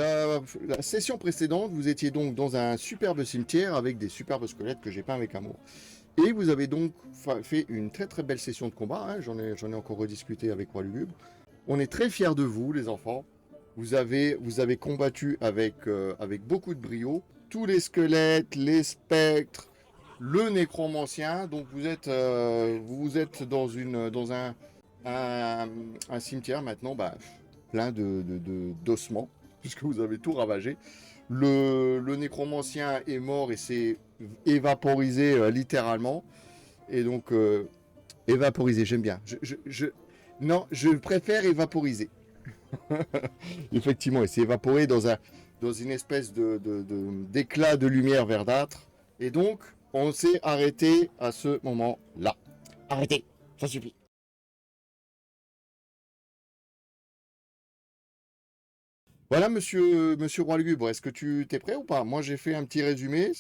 la session précédente, vous étiez donc dans un superbe cimetière avec des superbes squelettes que j'ai peints avec amour. Et vous avez donc fait une très très belle session de combat, hein. J'en ai encore rediscuté avec Roi Lugubre. On est très fiers de vous, les enfants. Vous avez combattu avec beaucoup de brio. Tous les squelettes, les spectres, le nécromancien. Donc vous êtes dans un cimetière maintenant plein d'ossements, puisque vous avez tout ravagé. Le nécromancien est mort et s'est évaporisé littéralement. Et donc, évaporiser, j'aime bien. Non, je préfère évaporiser. Effectivement, il s'est évaporé dans une espèce d'éclat de lumière verdâtre. Et donc, on s'est arrêté à ce moment-là. Arrêtez, ça suffit. Voilà, monsieur Roi Lugubre, est-ce que tu t'es prêt ou pas? Moi, j'ai fait un petit résumé.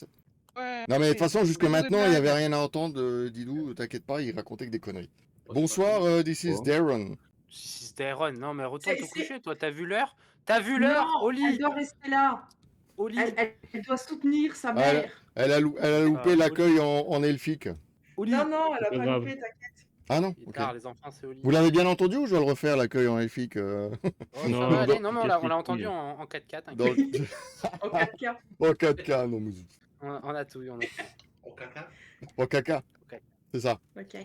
Ouais. Non, mais de toute façon, jusque Bonjour, maintenant, il n'y avait blagues. rien à entendre, Didou, t'inquiète pas, il racontait que des conneries. Oh, c'est pas Bonsoir, fini. this is Darren. C'est Darren. Non, mais retourne te C'est- coucher, toi. T'as vu l'heure? T'as vu l'heure? Au Non, elle lit. doit rester là. Au lit. Elle doit soutenir sa Ah, mère. elle a loupé Ah, l'accueil en elfique. Au lit. Non, elle a pas pas grave. loupé, t'inquiète. Ah non, Il est ok. tard, les enfants, c'est au lit. Vous l'avez bien entendu ou je dois le refaire, l'accueil en elfique Oh, ça Non, va aller. non, Non, mais on l'a entendu en 4-4. dans... En 4K. En 4K, non, mais... On a tout. On a tout. Au caca. En caca, Ok. c'est ça. Ok.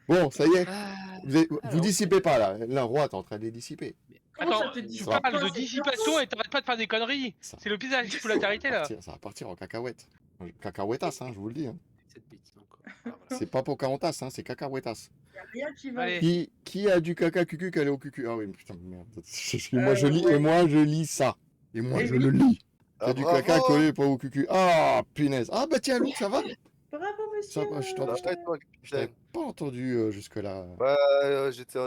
Bon, ça y est, Ah, vous alors, dissipez pas, là. La roi est en train de les dissiper. Comment Attends, ça te dit tu ça parles de C'est dissipation et t'arrêtes pas de faire des conneries. Ça- C'est le visage qui fout la charité là. Ça va partir en cacahuète. Cacahuètas, hein, je vous le dis. Hein. cette bêtise encore. Ah, voilà. C'est pas Pocahontas, hein, c'est cacahuètas. Y a rien qui va. Allez. Qui a du caca cucu qu'elle est au cucu? Ah oui, putain, merde. Moi, je lis, ouais. et moi, je lis ça. Et moi, Eh je oui. le lis. Ah, T'as du bravo. caca collé pas au cucu. Ah, punaise. Ah, bah tiens, Luc, ça va? Bravo, Ça monsieur. va, je Ça va, toi, je t'avais capitaine. pas entendu jusque-là. Ouais, j'étais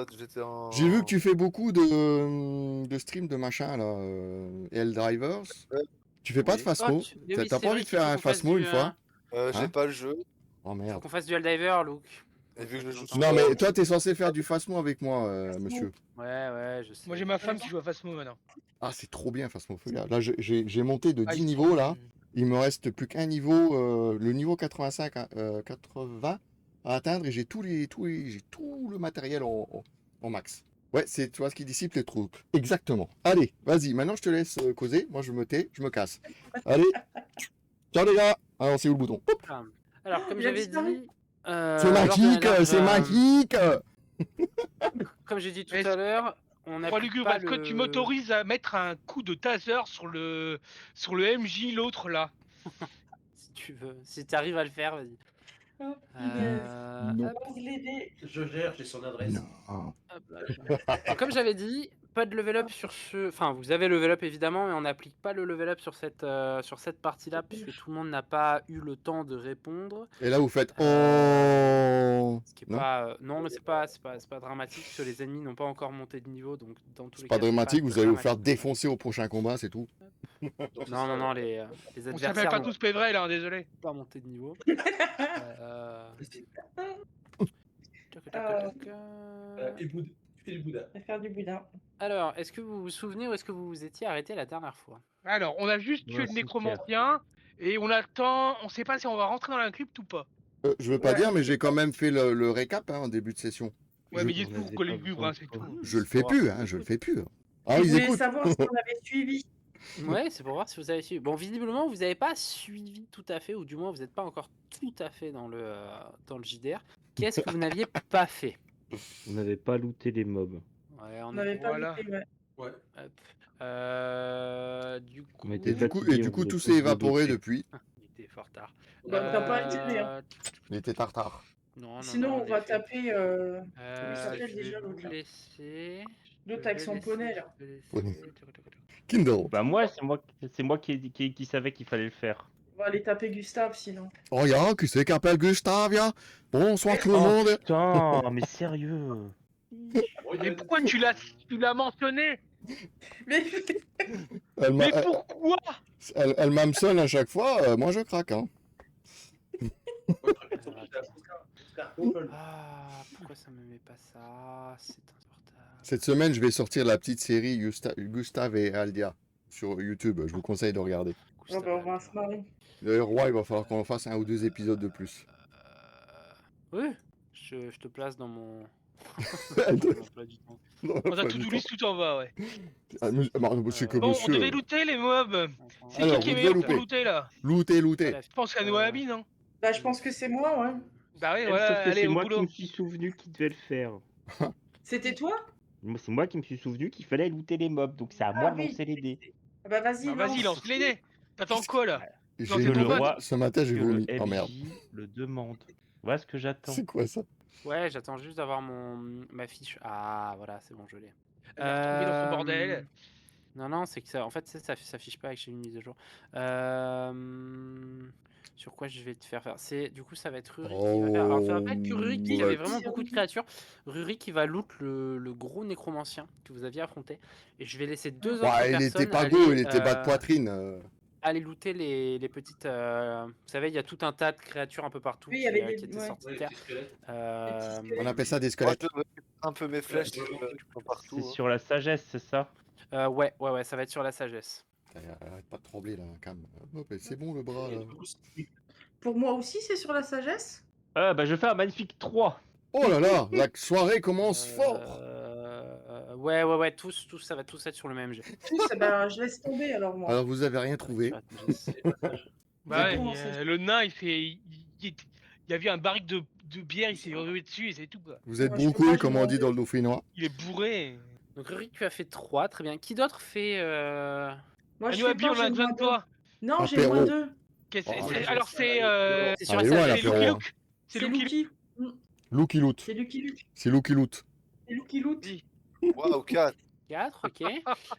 en. J'ai vu que tu fais beaucoup de streams de machin, là. Helldivers. Ouais. Tu fais pas de Oh, Phasmo? mais oui, T'as c'est pas vrai envie de qu'il faire faut un qu'on fasse Phasmo du, une fois? J'ai Hein? pas le jeu. Oh Faut merde. qu'on fasse du Helldiver, Luke. Et vu que je joue Non, sur- mais toi, t'es censé faire du Phasmo avec moi, monsieur. Ouais, je sais. Moi j'ai ma femme qui joue à Phasmo maintenant. Ah, c'est trop bien, Phasmophobia. Là, j'ai monté de 10 c'est niveaux, trop là. bien. Il me reste plus qu'un niveau, le niveau 85, 80 à atteindre, et j'ai j'ai tout le matériel en max. Ouais, c'est toi ce qui dissipe les trucs. Exactement. Allez, vas-y, maintenant je te laisse causer. Moi je me tais, je me casse. Allez, ciao les gars. Alors c'est où le bouton? Hop. Alors, comme Il a j'avais disparu. dit. C'est magique, c'est magique. Comme j'ai dit tout Mais- à l'heure, on a. Roi Lugubre, est-ce que tu m'autorises à mettre un coup de taser sur le MJ, l'autre là? Si tu veux. Si tu arrives à le faire, vas-y. Oh, punaise. Non. Hop, Ose l'aider. Je gère, j'ai son adresse. Non. hop là. Comme j'avais dit, pas de level up sur ce. Enfin, vous avez level up évidemment, mais on n'applique pas le level up sur cette partie-là, puisque tout le monde n'a pas eu le temps de répondre. Et là vous faites oh. Ce qui est Non, pas. Non, mais c'est pas dramatique, parce que les ennemis n'ont pas encore monté de niveau, donc dans tous les c'est pas cas. dramatique, vous allez vous faire dramatique. défoncer au prochain combat, c'est tout. Non, les On s'appelle adversaires pas n'ont tous Pévrel, hein, désolé. pas monté de niveau. Et tu fais du boudin. Je vais faire du boudin. Alors, est-ce que vous vous souvenez où est-ce que vous vous étiez arrêté la dernière fois? Alors, on a juste tué Ouais, le nécromancien et on attend. On sait pas si on va rentrer dans la crypte ou pas. Je veux pas Ouais. dire, mais j'ai quand même fait le récap en début de session. Ouais, Je- mais il est pour coller le Lugubre, hein, c'est tout. Je le fais plus, hein, je le fais plus. Ah, Je ils voulais écoutent. savoir si on avait suivi. Ouais, c'est pour voir si vous avez suivi. Bon, visiblement, vous n'avez pas suivi tout à fait, ou du moins, vous n'êtes pas encore tout à fait dans le JDR. Qu'est-ce que vous n'aviez pas fait? On n'avait pas looté les mobs. Ouais, On n'avait pas Voilà. loupé, ouais. Ouais. Du coup, On était Et du coup, fatigué, on tout voulait s'est pas évaporé se depuis. il était fort tard. Bah, t'as pas intérêt, hein. Il était tartare. Non, Sinon, non, on en va effet. taper comment il s'appelle Je déjà vais l'autre vous là laisser. L'autre Je avec vais son laisser, poney là. je vais laisser. Poney. Kindle. Bah moi, c'est moi qui savais qu'il fallait le faire. On va aller taper Gustave sinon. Oh, y'a, qui c'est qui appelle Gustavia? Bonsoir tout le Oh monde. putain, mais sérieux. Mais pourquoi tu l'as mentionné? Mais Elle Mais m'a- pourquoi? elle m'hameçonne à chaque fois, moi je craque. Hein. Ah, pourquoi ça me met pas ça? C'est insupportable. Cette semaine, je vais sortir la petite série Gustave et Aldia. sur YouTube. Je vous conseille de regarder. Du coup, Oh, ça bah, on va va être, se marrer. D'ailleurs, Roi, il va falloir qu'on fasse 1 ou 2 épisodes de plus. Oui, je te place dans mon. Ah, dans mon emploi du temps. Non, On a pas tout du liste tout en bas, ouais. tout. Ah, c'est que Bon, on monsieur. devait looter les mobs. C'est Alors, qui est vous meilleur devez pour looter. looter là? Looter. Voilà, Je pense qu'à Noabi, non? Bah, je pense que c'est moi, ouais. Bah oui, Sauf voilà, que allez, c'est au moi qui boulot. me suis souvenu qu'il devait le faire. C'était toi? C'est moi qui me suis souvenu qu'il fallait looter les mobs, donc c'est à moi Ah de oui. lancer les dés. Ah bah, vas-y, Bah vas-y, lance. lance les dés. T'attends quoi là? J'ai Non, c'est Que ton le pote. roi, Ce matin, j'ai que vomi. le Oh merde. MJ le demande. Voilà ce que j'attends. C'est quoi ça? Ouais, j'attends juste d'avoir ma fiche. Ah, voilà, c'est bon, je l'ai. Elle est retombée dans son bordel. Non, c'est que ça, en fait, ça s'affiche pas avec j'ai une mise à jour. Sur quoi je vais te faire faire? Du coup, ça va être Rurik qui va faire. Alors, ça va pas être que Rurik qui avait vraiment beaucoup de créatures. Rurik qui va loot le gros nécromancien que vous aviez affronté. Et je vais laisser 2 autres Ouais, il personnes était pas aller, go, il était bas de poitrine. aller looter les petites. Vous savez, il y a tout un tas de créatures un peu partout Oui, il y avait qui étaient ouais. sorties de Ouais, terre. petit squelette. On appelle ça des Moi, squelettes. je devrais un peu mes flèches qui sont partout. C'est sur la sagesse, c'est ça? Ouais, ça va être sur la sagesse. Arrête pas de trembler là, calme. Hop, c'est bon le bras là. Pour moi aussi, c'est sur la sagesse? Ah bah je fais un magnifique 3. Oh là là, la soirée commence fort. Ouais, tous, ça va tous être sur le même jet. Tous, bah, je laisse tomber alors moi. Alors vous avez rien trouvé. Bah Exactement, ouais, c'est- le nain, il y avait un barrique de bière, il s'est rué dessus et c'est tout quoi. Vous êtes Moi, je peux beaucoup, pas, comme j'ai on dit mangé. dans le Dauphinois. Il est bourré. Donc Rurik, tu as fait 3, très bien. Qui d'autre fait Moi, je Nous, fais Abi, pas, on j'ai a besoin moins de deux. toi. Non, j'ai Apéro. moins 2. Alors c'est C'est sur Ah, la il est loin, sagesse. là, Lucky Apéro, hein. Luke. C'est C'est Lucky Luke. Lucky. Lucky Loot. C'est Lucky Luke. C'est Lucky Loot. C'est Lucky Loot. Oui. Waouh, 4. 4, ok.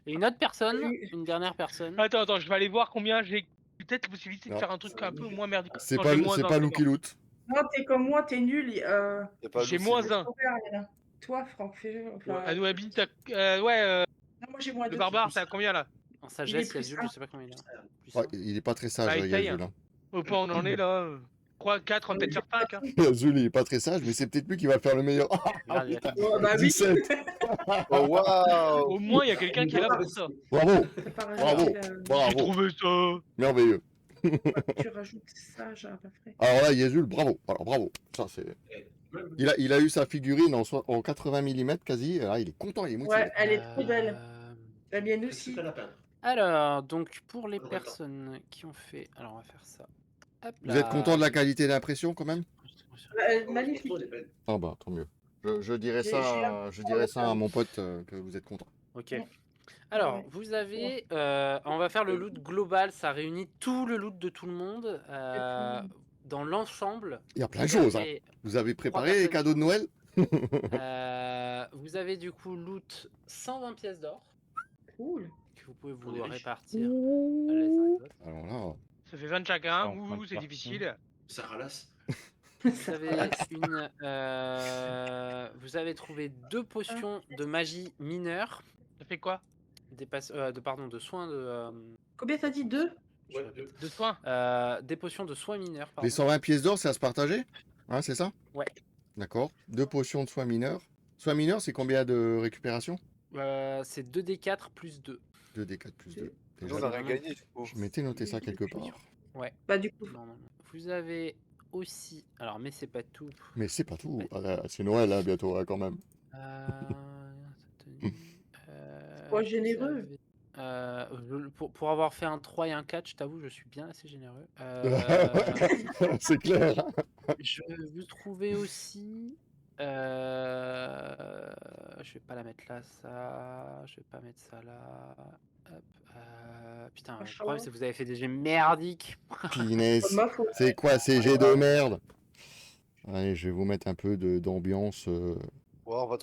Et une autre personne, une dernière personne. Attends, je vais aller voir combien j'ai peut-être la possibilité de Non. faire un truc un peu moins merdique. C'est Non, pas, j'ai moins c'est un, pas c'est Lucky bon. Loot. Non, t'es comme moi, t'es nul. J'ai moins un. Toi, Franck, fais. Enfin, Anou Abi, t'as non, moi j'ai moins 2. le barbare, t'as combien là? En sagesse, il y a plus Zul, un. je sais pas combien il a. Plus Ouais, un. il est pas très sage, Bah, il paye, Yazul. Hein. Au point où on en est là. 3, 4, on va peut-être faire 5. Hein. Yazul, il est pas très sage, mais c'est peut-être lui qui va faire le meilleur. Regarde, il a fait Oh, bah oui. 17. Oh, waouh. Au moins, il y a quelqu'un qui est là pour ça. Bravo, T'as pas Bravo. rajouté J'ai bravo, trouvé ça. merveilleux. Tu rajoutes ça, j'ai pas fait. Alors là, Yazul, bravo. Alors bravo. Ça, c'est... Il a eu sa figurine en 80 mm quasi. Là, il est content, il est motivé. Ouais, elle est trop belle. Euh, La mienne aussi. Alors, donc pour les personnes qui ont fait. Alors, on va faire ça. Hop Vous là. êtes content de la qualité d'impression quand même? Magnifique. Ah bah tant mieux. Je dirais J'ai- ça, je dirais ça à mon pote que vous êtes content. Ok. Alors, Ouais. vous avez. On va faire le loot global, ça réunit tout le loot de tout le monde. Dans l'ensemble. Il y a plein de vous choses. Hein. avez, Vous avez préparé personnes les cadeaux de Noël? vous avez du coup loot 120 pièces d'or Cool. que vous pouvez vous On est riche. répartir. Les cinq autres. Alors là, Ça fait 20 chacun. En fin Ouh, de c'est partie. difficile. Ça ralasse. Vous avez vous avez trouvé 2 potions de magie mineure, Ça fait quoi? de soins de. Combien t'as dit 2? je répète. De soins? Des potions de soins mineurs. les Pardon. 120 pièces d'or, c'est à se partager? Hein, c'est ça? Ouais. D'accord. 2 potions de soins mineurs. Soins mineurs, c'est combien de récupération? C'est 2d4 plus 2. 2d4 plus 2. Nous, on a rien gagné, du coup. Je m'étais noté ça quelque part. Bah, du coup. Normalement. Vous avez aussi. Alors, mais c'est pas tout. Mais c'est pas tout. Ouais. Ah là, c'est Noël là, bientôt là, quand même. Pas généreux. Pour avoir fait un 3 et un 4, je t'avoue, je suis bien assez généreux. C'est clair. Je vais vous trouver aussi. Je vais pas la mettre là, ça. Je vais pas mettre ça là. Hop. Putain, le problème c'est que vous avez fait des jets merdiques. Pinès. Pas de ma faute. C'est quoi ces jets de merde? Allez, je vais vous mettre un peu d'ambiance. Ouais, on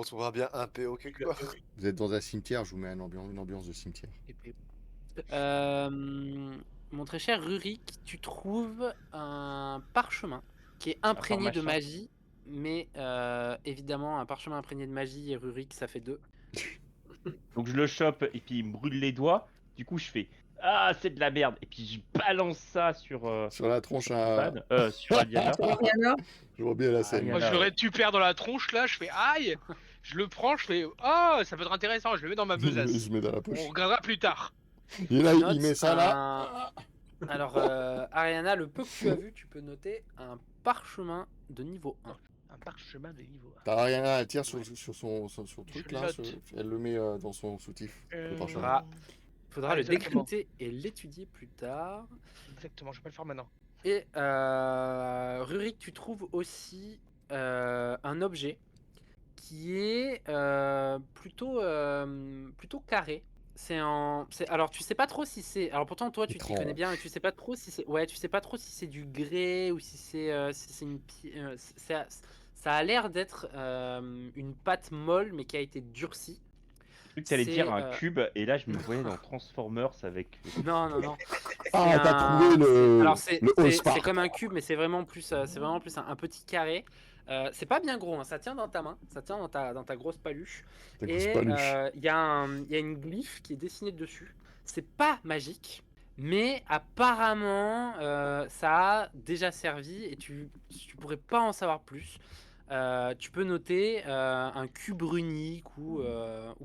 trouvera bien un PO quelque part. Vous êtes dans un cimetière, je vous mets une ambiance de cimetière. Mon très cher Rurik, tu trouves un parchemin qui est imprégné de machin. magie, mais évidemment, un parchemin imprégné de magie et Rurik, ça fait 2. Donc je le chope et puis il me brûle les doigts. Du coup je fais ah c'est de la merde et puis je balance ça sur Sur la tronche à... sur Adiana. Rihanna. Je vois bien la scène. Moi, Là, je récupère dans la tronche là, je fais aïe. Je le prends, je fais oh, ça peut être intéressant, je le mets dans ma besace. Je mets dans la poche. On regardera plus tard. Et là, Tu il met notes ça là. Alors, Ariana, le peu que tu as vu, tu peux noter un parchemin de niveau 1. Un parchemin de niveau 1. T'as rien à tirer sur son truc Je là. note. Elle le met dans son soutif. Le parchemin. Faudra- Faudra Ah, le exactement. décrypter et l'étudier plus tard. Exactement, je vais pas le faire maintenant. Et Rurik, tu trouves aussi un objet qui est plutôt carré. Alors tu sais pas trop si c'est. Alors pourtant toi tu t'y Étrange. connais bien et tu sais pas trop si c'est. Ouais, tu sais pas trop si c'est du grès ou si c'est une ça a l'air d'être une pâte molle mais qui a été durcie. J'ai cru que t'allais dire C'est, un cube, et là je me voyais dans Transformers avec. Non. Ah, C'est t'as un- trouvé le. Alors c'est le All-Star. comme un cube, mais c'est vraiment plus un petit carré. C'est pas bien gros, hein, ça tient dans ta main, ça tient dans ta grosse paluche. Ta grosse Et paluche. il y a une glyphe qui est dessinée dessus. C'est pas magique, mais apparemment ça a déjà servi et tu pourrais pas en savoir plus. Tu peux noter un cube runique ou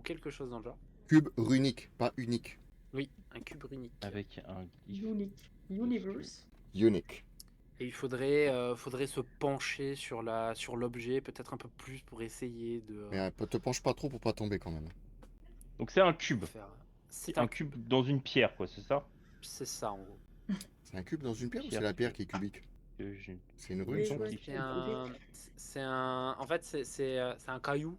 quelque chose dans le genre. Cube runique, pas unique. Oui, un cube runique. Avec un gif. Unique. Universe. Unique. Et il faudrait se pencher sur l'objet peut-être un peu plus pour essayer de Mais te penche pas trop pour pas tomber quand même. Donc c'est un cube. faire. C'est Un cube dans une pierre, quoi, c'est ça? C'est ça en gros. C'est un cube dans une pierre ou Pierre. c'est la pierre qui est cubique? C'est une rune. Oui, ça ouais. En fait c'est un caillou.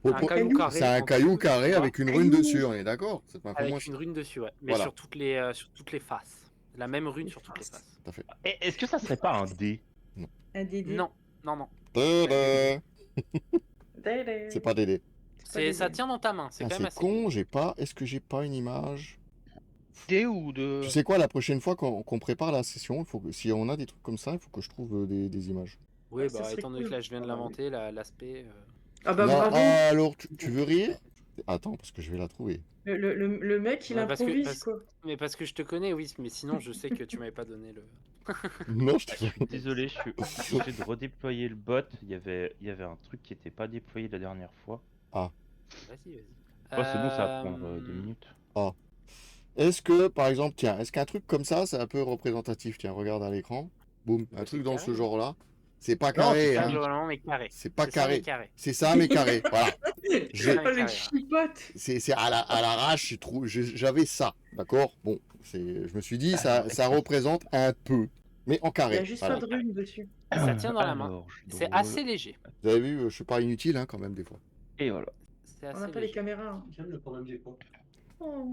Pour- un pour- caillou carré. C'est un en caillou dessous, carré tu vois, avec une rune dessus, on est d'accord? C'est pas avec moi. une rune dessus, ouais. Mais Voilà. sur toutes les faces. La même rune sur toutes les faces. Tout à fait. Et est-ce que ça serait pas un dé? Un DD. Non. Tada. Dédé. C'est pas Dédé. Ça tient dans ta main. C'est Ah, quand même c'est assez. con, j'ai pas. Est-ce que j'ai pas une image? D ou de. Tu sais quoi, la prochaine fois qu'on prépare la session, si on a des trucs comme ça, il faut que je trouve des images. Oui, Ça bah serait étant donné que cool. là je viens de l'inventer, l'aspect. Ah bah Non, bravo. alors, tu veux rire? Attends, parce que je vais la trouver. Le mec, il Ouais, parce que- improvise, parce- quoi. Mais parce que je te connais, oui, mais sinon je sais que tu m'avais pas donné le. Non, je te Désolé, je suis obligé de redéployer le bot. Il y avait un truc qui était pas déployé la dernière fois. Vas-y. Oh, c'est bon, ça va prendre 2 minutes. Est-ce que, par exemple, tiens, est-ce qu'un truc comme ça, c'est un peu représentatif? Tiens, regarde à l'écran. Boum, un Bah, truc c'est dans carré. ce genre-là. C'est pas Non, carré, c'est hein. pas Globalement, mais carré. C'est pas C'est ça, mais carré. C'est ça, mais carré. Voilà. Je- Oh, le carré, chipote. C'est à l'arrache, j'avais ça, d'accord? Bon, je me suis dit, ça représente un peu, mais en Il y carré. a juste Voilà. pas de rune dessus. Ça tient dans la main. Alors, je C'est dois- assez léger. Vous avez vu, je suis pas inutile, hein, quand même, des fois. Et voilà. C'est On n'a assez pas les léger. caméras. hein. Oh.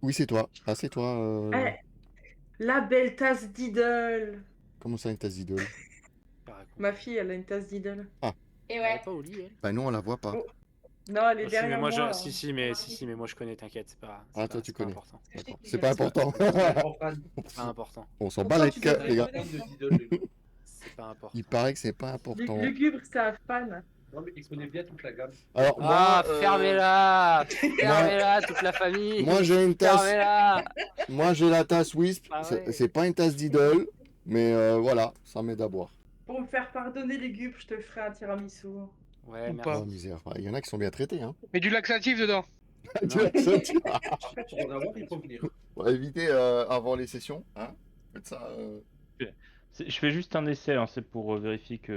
Oui, c'est toi. Ah, c'est toi. Eh, la belle tasse d'idole. Comment ça, une tasse d'idole? Je raconte. Ma fille, elle a une tasse d'idole. Ah. Et Elle est pas au lit, elle. Bah non, on la voit pas. Oh. Non, elle est Si, mais derrière moi, moi. mais moi je connais, t'inquiète, c'est pas. Ah, toi, tu c'est pas connais. important. D'accord. C'est pas important. C'est pas important. On s'en bat les tu queues, sais les gars. C'est pas important. Il paraît que c'est pas important. Lugubre, c'est un fan. Non, mais il connaît bien toute la gamme. Alors, Ah, moi, fermez-la Fermez-la, toute la famille moi, j'ai une tasse. Fermez-la Moi, j'ai la tasse Wisp. Ah C'est ouais. c'est pas une tasse d'idole, mais voilà, ça m'aide à boire. Pour me faire pardonner les gubes, je te ferai un tiramisu. Ouais, Ou merci. pas. Oh, misère. Il y en a qui sont bien traités, hein. Mais du laxatif dedans. Tu vois, ça, tu- Pour en avoir, il faut venir. On va éviter avant les sessions, hein. Faites ça. Je fais juste un essai, hein, c'est pour vérifier que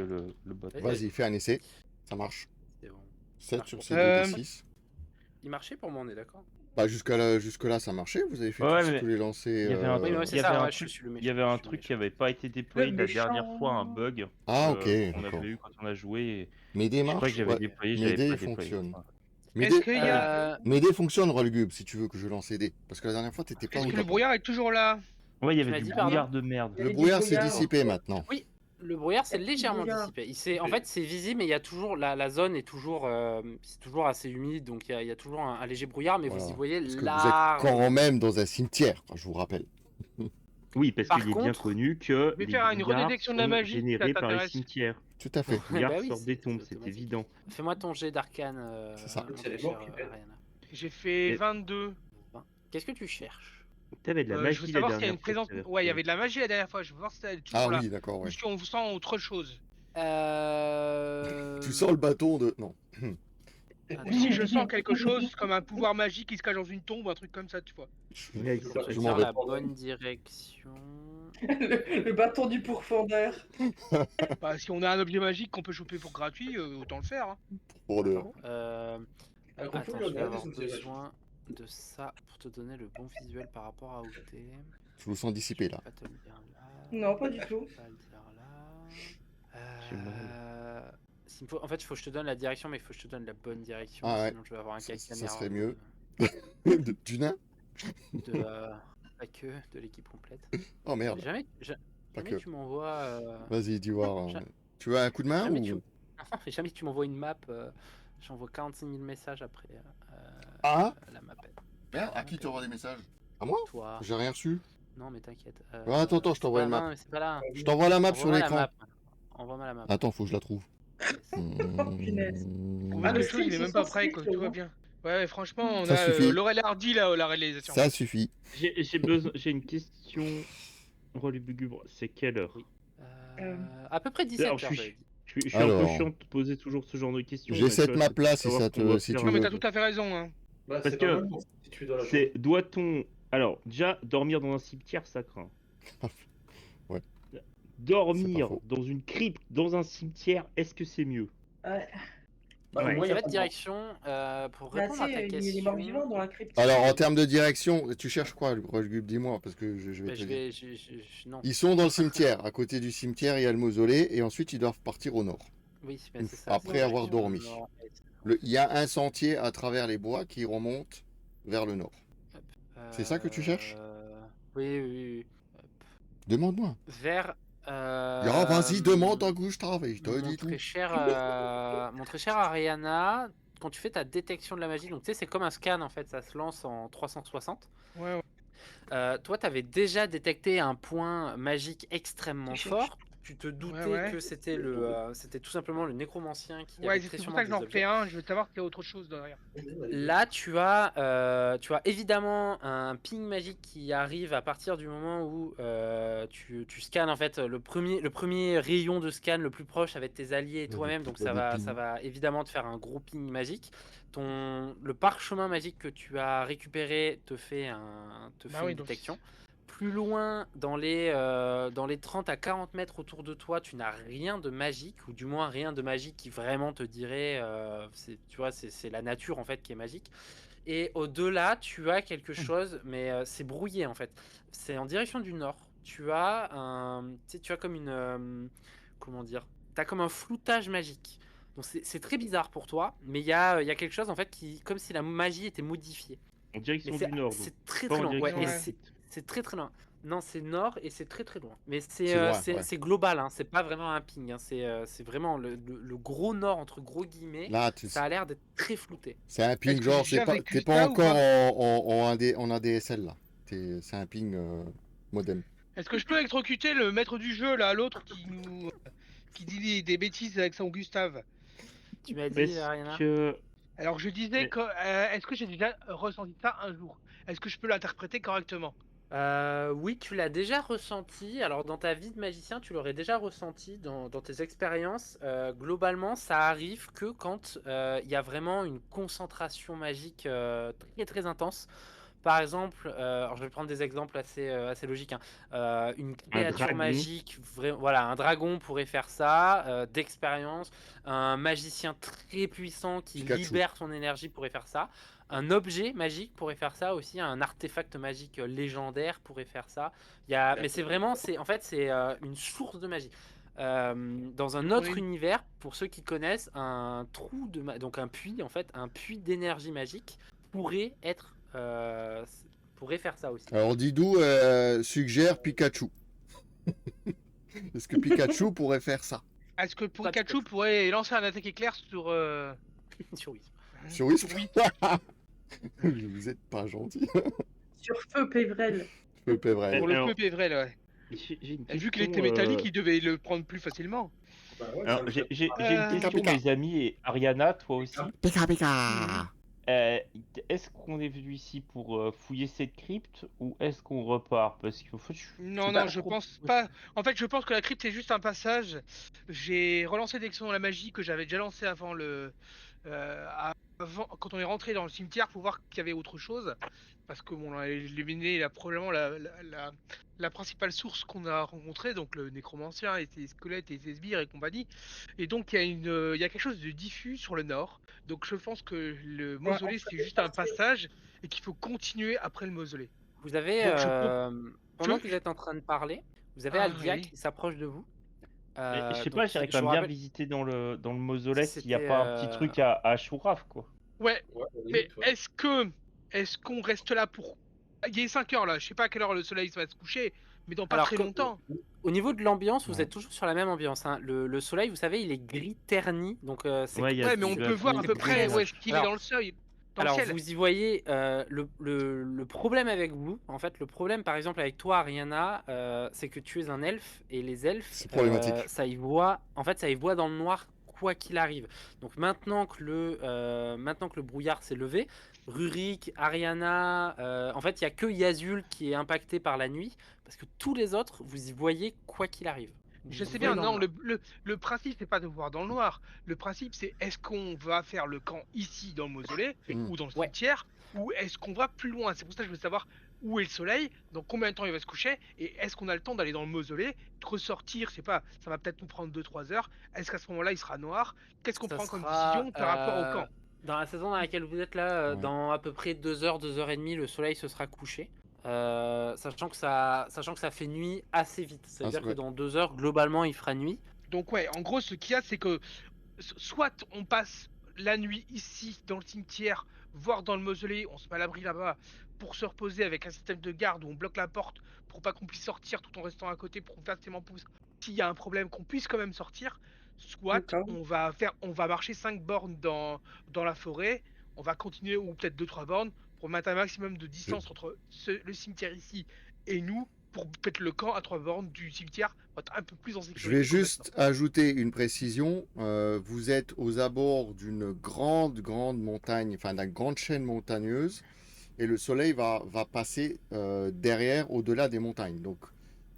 le bot. Vas-y, fais un essai. Ça marche. C'est bon. 7 sur Euh, 2d6. Il marchait pour moi, on est d'accord? Bah, jusque-là, ça marchait. Vous avez fait Ouais, tous, mais tous les lancers. il y avait un Oui, truc- ouais, il c'est y ça, avait un ouais, truc- je suis le Il y avait un je suis le truc qui méchant. avait pas été déployé Le la dernière méchant. fois, un bug. Ah, ok, qu'on d'accord. avait eu quand on a joué. Et Mes dés je crois marchent. que j'avais Ouais. déployé, Mes j'avais dés pas déployé. fonctionnent. Voilà. Mes Est-ce dés, qu'il y a. mes dés fonctionnent, Rolgub, si tu veux que je lance les dés. Parce que la dernière fois, t'étais pas Est-ce au que le top. brouillard est toujours là? Ouais, il y Tu m'as avait du dit, pardon brouillard de merde. Il y Le a du brouillard s'est brouillard. dissipé maintenant. Le brouillard, c'est Le légèrement brouillard. dissipé. En fait, c'est visible, mais il y a toujours la zone est toujours, c'est toujours assez humide, donc il y a toujours un léger brouillard, mais Voilà. vous y voyez Parce que vous êtes large. quand même dans un cimetière, je vous rappelle. Oui, parce Par qu'il est bien contre, connu que je vais les faire une brouillards redétection de la sont magie, si ça générés par les t'intéresse. cimetières. Tout à fait. Les brouillards Bah oui, sortent des tombes, c'est c'est automatique. évident. Fais-moi ton jet d'arcane. C'est ça. mon C'est les cher, morts qui pètent. Ariana. J'ai fait Et- 22. Qu'est-ce que tu cherches? T'avais de la Je magie veux la savoir s'il y a dernière une fois présence. que t'avais Ouais, il y retrouvé. avait de la magie la dernière fois. Je veux voir si elle est Ah toujours là. oui, d'accord, ouais. Ou si on sent autre chose. Tu sens le bâton de. Non. Ou si je sens quelque chose comme un pouvoir magique qui se cache dans une tombe, un truc comme ça, tu vois. Je vais m'en faire vais. la bonne direction. Le bâton du pourfendeur. Bah, si on a un objet magique qu'on peut choper pour gratuit, autant le faire. Hein. Pour de... Alors, on peut Attends, lui je en vais donner avoir des objets besoin de ça pour te donner le bon visuel par rapport à où t'es. Je vous sens dissipé là. Je vais pas te le dire là. Non, pas du tout. Je vais pas le dire là. En fait, il faut que je te donne la direction, mais il faut que je te donne la bonne direction. Ah ouais. Sinon, je vais avoir un Ça caca serait nerveux mieux. Du nain? pas que de l'équipe complète. Oh merde. Jamais Pas jamais que. tu m'envoies. Vas-y, dis voir. Ja- Tu veux un coup de main Jamais ou... tu... jamais tu m'envoies une map. J'envoie 46 000 messages après Ah la map. Merde, à qui t'envoies des messages? À moi? Toi. J'ai rien reçu. Non, mais t'inquiète. Attends, je t'envoie c'est une pas- map. Non, mais c'est pas là. Je t'envoie la map sur Envoie-moi la l'écran. map. Envoie-moi la map. Attends, faut que je la trouve. punaise. Ah, le le jeu, il stream, est même c'est pas censé prêt, être quoi, long, tout va hein. bien. Ouais, franchement, on Ça a suffit. Laurel Hardy là, la réalisation. Ça suffit. J'ai une question. Rôle lugubre, c'est quelle heure? À peu près 17 Alors, heures. je suis- j'avais dit. Je suis un peu Alors. chiant de te poser toujours ce genre de questions. J'ai mais cette tu vois, map c'est pour là si savoir ça ce qu'on doit te... si faire. tu Non, mais veux. t'as tout à fait raison. Hein. Bah, Parce c'est que normal, si tu es dans la C'est doit-on. Alors, déjà, dormir dans un cimetière, ça craint. Ouais. Dormir faux. dans une crypte, dans un cimetière, est-ce que c'est mieux? Ouais. Bah, Ouais. au moins, il y Ça a va pas être de mort. direction pour Bah, répondre à tu ta sais, il y a question. les morts vivants dans la crypte. Alors, en termes de direction, tu cherches quoi, le Rochegub? Dis-moi, parce que je vais Bah, te je dire. vais, non. Ils sont dans le cimetière. À côté du cimetière, il y a le mausolée. Et ensuite, ils doivent partir au nord. Oui, mais c'est ça. Après c'est avoir direction dormi. nord. Il y a un sentier à travers les bois qui remonte vers le nord. C'est ça que tu cherches? Oui, oui, oui. Demande-moi. Vers. Ah, vas-y, demande à Gustave. Je te mon dis tout. très cher, mon très cher Ariana, quand tu fais ta détection de la magie, donc tu sais, c'est comme un scan en fait, ça se lance en 360. Ouais, Toi, tu avais déjà détecté un point magique extrêmement Tu cherches. fort. Tu te doutais ouais. que c'était c'était tout simplement le nécromancien qui ouais, avait c'est très pour sûrement ça que des j'en objets. fais un. Je veux savoir qu'il y a autre chose derrière. Là, tu as évidemment un ping magique qui arrive à partir du moment où tu scannes en fait le premier rayon de scan le plus proche avec tes alliés et toi-même. Donc il y a des ça pings. va évidemment te faire un gros ping magique. Le parchemin magique que tu as récupéré te fait Bah une oui, donc détection. Plus loin, dans les 30 à 40 mètres autour de toi, tu n'as rien de magique, ou du moins rien de magique qui vraiment te dirait, tu vois, c'est la nature en fait qui est magique. Et au-delà, tu as quelque chose, mais c'est brouillé en fait. C'est en direction du nord. Tu as comme une, comment dire, t'as comme un floutage magique. Donc c'est très bizarre pour toi, mais il y a quelque chose en fait qui, comme si la magie était modifiée. En direction Mais du nord. donc. c'est très Pas très en loin. Ouais, direction et de Ouais. la crypte. c'est très très loin. Non, c'est nord et c'est très très loin. Mais C'est c'est loin, c'est ouais. c'est global, hein. C'est pas vraiment un ping. Hein. C'est vraiment le gros nord entre gros guillemets. Là, Ça a l'air d'être très flouté. c'est un ping Est-ce que genre, j'ai déjà t'es vécu pas ça ou encore pas en ADSL là. C'est un ping modem. Est-ce que je peux électrocuter le maître du jeu là, l'autre qui dit des bêtises avec son Gustave? Tu m'as dit, Est-ce Ariana? que. Alors je disais Mais- que est-ce que j'ai déjà ressenti ça un jour? Est-ce que je peux l'interpréter correctement? Oui, tu l'as déjà ressenti. Alors, dans ta vie de magicien, tu l'aurais déjà ressenti dans tes expériences. Globalement, ça arrive que quand il y a vraiment une concentration magique très très intense. Par exemple, alors je vais prendre des exemples assez logiques. Hein. Une créature dragon. magique, voilà, un dragon pourrait faire ça, d'expérience. Un magicien très puissant qui Pikachu. libère son énergie pourrait faire ça. Un objet magique pourrait faire ça aussi. Un artefact magique légendaire pourrait faire ça. Mais c'est vraiment, en fait, c'est une source de magie. Dans un autre Oui. univers, pour ceux qui connaissent, donc un puits, en fait, un puits d'énergie magique pourrait faire ça aussi. Alors Didou suggère Pikachu. Est-ce que Pikachu pourrait faire ça? Est-ce que Pas Pikachu pourrait lancer un attaque éclair sur Sur oui. Sur Wisp? Oui. Vous êtes pas gentil. Sur feu, Pévrel. Peu vrai. pour le Alors, feu Pévrel, ouais. J'ai une Et vu qu'il question, était métallique, il devait le prendre plus facilement. Bah ouais, Alors, ça me j'ai fait- j'ai Euh, une question, Pika. mes amis, et Ariana, toi aussi. Pika pika. Est-ce qu'on est venu ici pour fouiller cette crypte ou est-ce qu'on repart? Parce qu'en fait, Non, pas non, je trop- pense pas. En fait, je pense que la crypte est juste un passage. J'ai relancé Détection de la magie que j'avais déjà lancé avant quand on est rentré dans le cimetière pour voir qu'il y avait autre chose, parce que bon, on a éliminé probablement la principale source qu'on a rencontrée, donc le nécromancien et ses squelettes et ses sbires et compagnie. Et donc il y a quelque chose de diffus sur le nord. Donc je pense que le mausolée c'est juste un passage et qu'il faut continuer après le mausolée. Vous avez, Donc, pendant je- que vous êtes en train de parler, vous avez Ah, Aldia oui. qui s'approche de vous. Mais je sais Donc, pas, j'aimerais je quand vous même bien rappelle- visiter dans le mausolée s'il n'y a C'était, pas un petit truc à Chouraf, quoi. Ouais, Ouais, mais limite, ouais. est-ce qu'on reste là pour... Il est 5 heures là, je sais pas à quelle heure le soleil va se coucher, mais dans pas Alors, très longtemps. au niveau de l'ambiance, vous Ouais. êtes toujours sur la même ambiance, hein. Le soleil, vous savez, il est gris terni, donc c'est Ouais, il y a Ouais, mais on de la peut voir à nuit, peu du près nuage. où est-ce qu'il est Alors- dans le seuil, dans Alors, le ciel. vous y voyez le problème avec vous. En fait, le problème, par exemple, avec toi, Ariana, c'est que tu es un elfe et les elfes, C'est problématique. ça y voit. En fait, ça y voit dans le noir quoi qu'il arrive. Donc maintenant que le brouillard s'est levé, Rurik, Ariana, en fait, il y a que Yazul qui est impacté par la nuit parce que tous les autres, vous y voyez quoi qu'il arrive. Je Vous sais voyez bien, dans non, le le principe c'est pas de voir dans le noir. Le principe c'est est-ce qu'on va faire le camp ici dans le mausolée Mm. ou dans le Ouais. cimetière ou est-ce qu'on va plus loin. C'est pour ça que je veux savoir où est le soleil, dans combien de temps il va se coucher et est-ce qu'on a le temps d'aller dans le mausolée, de ressortir, je sais pas, ça va peut-être nous prendre 2-3 heures. Est-ce qu'à ce moment-là il sera noir? Qu'est-ce qu'on Ça prend comme sera, décision par rapport au camp? Dans la saison dans laquelle vous êtes là, Ouais. dans à peu près 2 heures, 2 heures et demie, le soleil se sera couché. Sachant que ça fait nuit assez vite. C'est-à-dire ouais. que dans 2 heures, globalement, il fera nuit. Donc ouais, en gros ce qu'il y a c'est que soit on passe la nuit ici dans le cimetière, voire dans le mausolée, on se met à l'abri là-bas pour se reposer avec un système de garde où on bloque la porte pour pas qu'on puisse sortir tout en restant à côté pour facilement pousser. S'il y a un problème qu'on puisse quand même sortir, soit D'accord. on va marcher 5 bornes dans la forêt, on va continuer ou peut-être 2-3 bornes pour mettre un maximum de distance entre le cimetière ici et nous pour peut-être le camp à 3 bornes du cimetière pour être un peu plus en sécurité. Je vais que juste maintenant. ajouter une précision. Vous êtes aux abords d'une grande montagne, enfin d'une grande chaîne montagneuse, et le soleil va passer derrière, au-delà des montagnes. Donc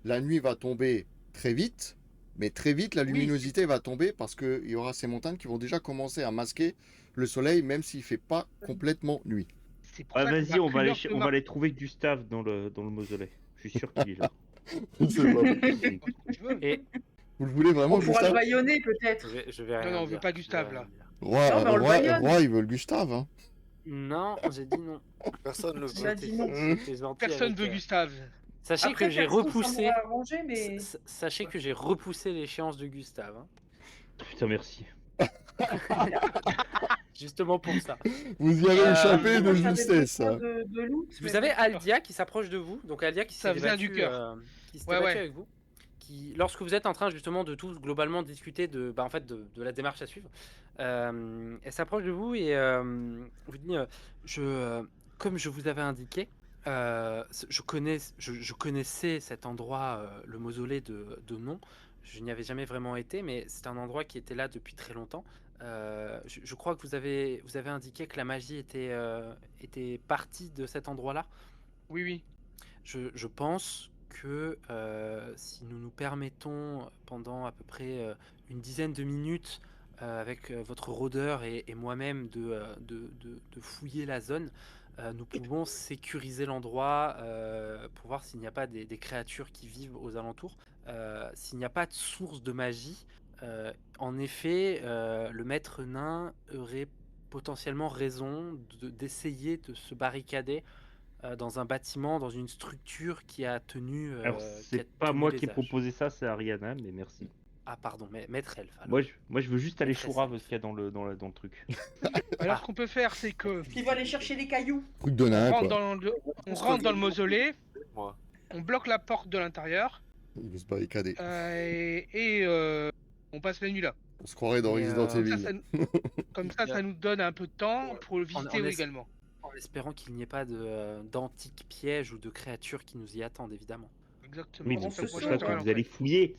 la nuit va tomber très vite, mais très vite la Oui. luminosité va tomber parce qu'il y aura ces montagnes qui vont déjà commencer à masquer le soleil, même s'il fait pas complètement nuit. C'est pour Ah, ça qu'on vas-y, on va aller, plus on va aller trouver Gustave dans le mausolée. Je suis sûr qu'il est là. C'est pas vrai. quand tu veux. Et Vous le voulez vraiment, On pourra le Gustave? baïonner peut-être. je vais Non, rien non, on dire, veut pas je vais Gustave, rien là. dire. Roi, Non, mais on le baïonne. Roi, il veut le Gustave. Hein. Non, j'ai dit non. Personne ne Il a veut. dit non. C'était gentil Personne avec, veut Gustave. Sachez Après, que j'ai personne repoussé. s'en sera arrangé, mais Sachez que j'ai repoussé l'échéance de Gustave. Hein. Putain, merci. Justement pour ça. Vous y avez échappé de moi, j'avais justesse. besoin Hein. de loot, mais Vous avez bon. Aldia qui s'approche de vous, donc Aldia qui Ça s'est vient débattue, du cœur. qui s'est Ouais, débattue ouais. avec vous, qui, lorsque vous êtes en train justement de tous globalement discuter de, en fait de la démarche à suivre, elle s'approche de vous et vous dit, comme je vous avais indiqué, je connaissais cet endroit, le mausolée de nom. Je n'y avais jamais vraiment été, mais c'est un endroit qui était là depuis très longtemps. Je crois que vous avez indiqué que la magie était partie de cet endroit-là. Oui, oui. Je pense que si nous nous permettons pendant à peu près une dizaine de minutes avec votre rôdeur et moi-même de fouiller la zone, nous pouvons sécuriser l'endroit pour voir s'il n'y a pas des créatures qui vivent aux alentours. S'il n'y a pas de source de magie, en effet, le maître nain aurait potentiellement raison d'essayer de se barricader dans un bâtiment, dans une structure qui a tenu. Alors, qui a c'est pas tenu moi les qui ai âges. proposé ça, c'est Ariana, mais merci. Ah, pardon, mais maître elfe. alors. Moi, je veux juste aller Très chourave simple. ce qu'il y a dans le truc. Alors, ce qu'on peut faire, c'est que Il va aller chercher les cailloux. Truc de on nain, rentre quoi. on rentre dans le mausolée, Moi. on bloque la porte de l'intérieur Il veut se barricader. et on passe la nuit là. On se croirait dans Et, Resident Comme ça, Evil. comme ça nous donne un peu de temps pour le visiter en es- également. En espérant qu'il n'y ait pas d'antiques pièges ou de créatures qui nous y attendent, évidemment. Exactement. Oui, Comment donc ça c'est se pour sent, ça que alors, vous allez fouiller.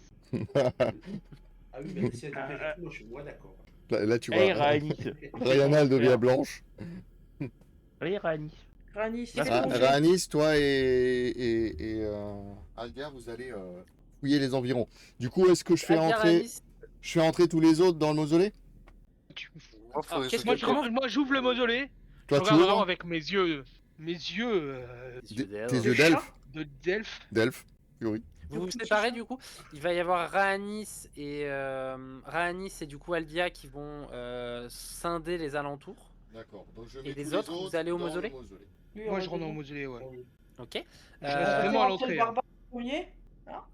Ah oui, mais si elle était avec moi, je suis moi d'accord. Là, tu Allez, vois, Rani. Rihanna, elle devient blanche. Allez, Rani. Rani, c'est Ah, bon. Rhanis, toi et Algar, vous allez fouiller les environs. Du coup, est-ce que je fais Aldia entrer, Rhanis, tous les autres dans le mausolée? Moi, faut Alors, qu'est-ce que que- je- Moi, j'ouvre le mausolée. Toi, Je tu regarde vraiment ouvres avec mes yeux tes yeux d'elfe. d'elfe. D'elfe. Oui. Vous vous séparez du coup. Il va y avoir Raanis et du coup Aldia qui vont scinder les alentours. D'accord. Donc je Et mets les tous autres, vous allez au dans le mausolée Lui, Moi, on je va rentre dans le dire. mausolée, ouais. Ok. Je reste Euh, vraiment à Rentrer l'entrée. le barbare premier.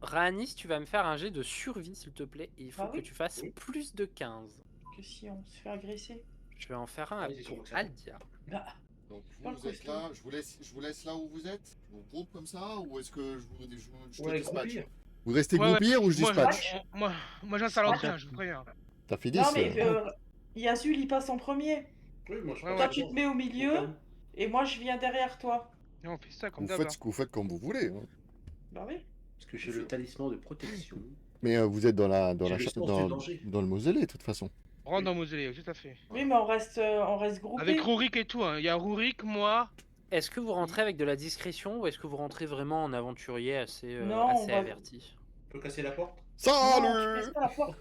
Raanis, tu vas me faire un jet de survie s'il te plaît. Et il faut Ah que oui. tu fasses Oui. plus de 15. Que si on se fait agresser. Je vais en faire un Ah, vas-y, pour je vois que ça Aldia. Bah, Donc Pas vous, le vous êtes costume. là, je vous laisse là où vous êtes. Je vous groupe comme ça ou est-ce que je te Ouais, dispatche? groupir. Vous restez Ouais, groupir ou je Moi, dispatch? moi j'installe l'entretien, je vous préviens. T'as fait 10 non, mais Yazul, il passe en premier. Oui, moi je Ouais, pense Toi, ouais. que tu bon. te mets au milieu et moi, je viens derrière toi. Et on fait ça comme Vous d'hab. faites ce que vous faites comme vous voulez. Hein. Bah oui. Parce que j'ai le talisman de protection. Mais vous êtes dans J'ai le sens du danger. dans le mausolée de toute façon. On rentre dans le mausolée, tout à fait. Oui, mais on reste groupés. Avec Rurik et tout, hein. Il y a Rurik, moi. Est-ce que vous rentrez avec de la discrétion ou est-ce que vous rentrez vraiment en aventurier assez, Non, assez on va- averti? On peut casser la porte. Non, tu Salut! casses pas la porte.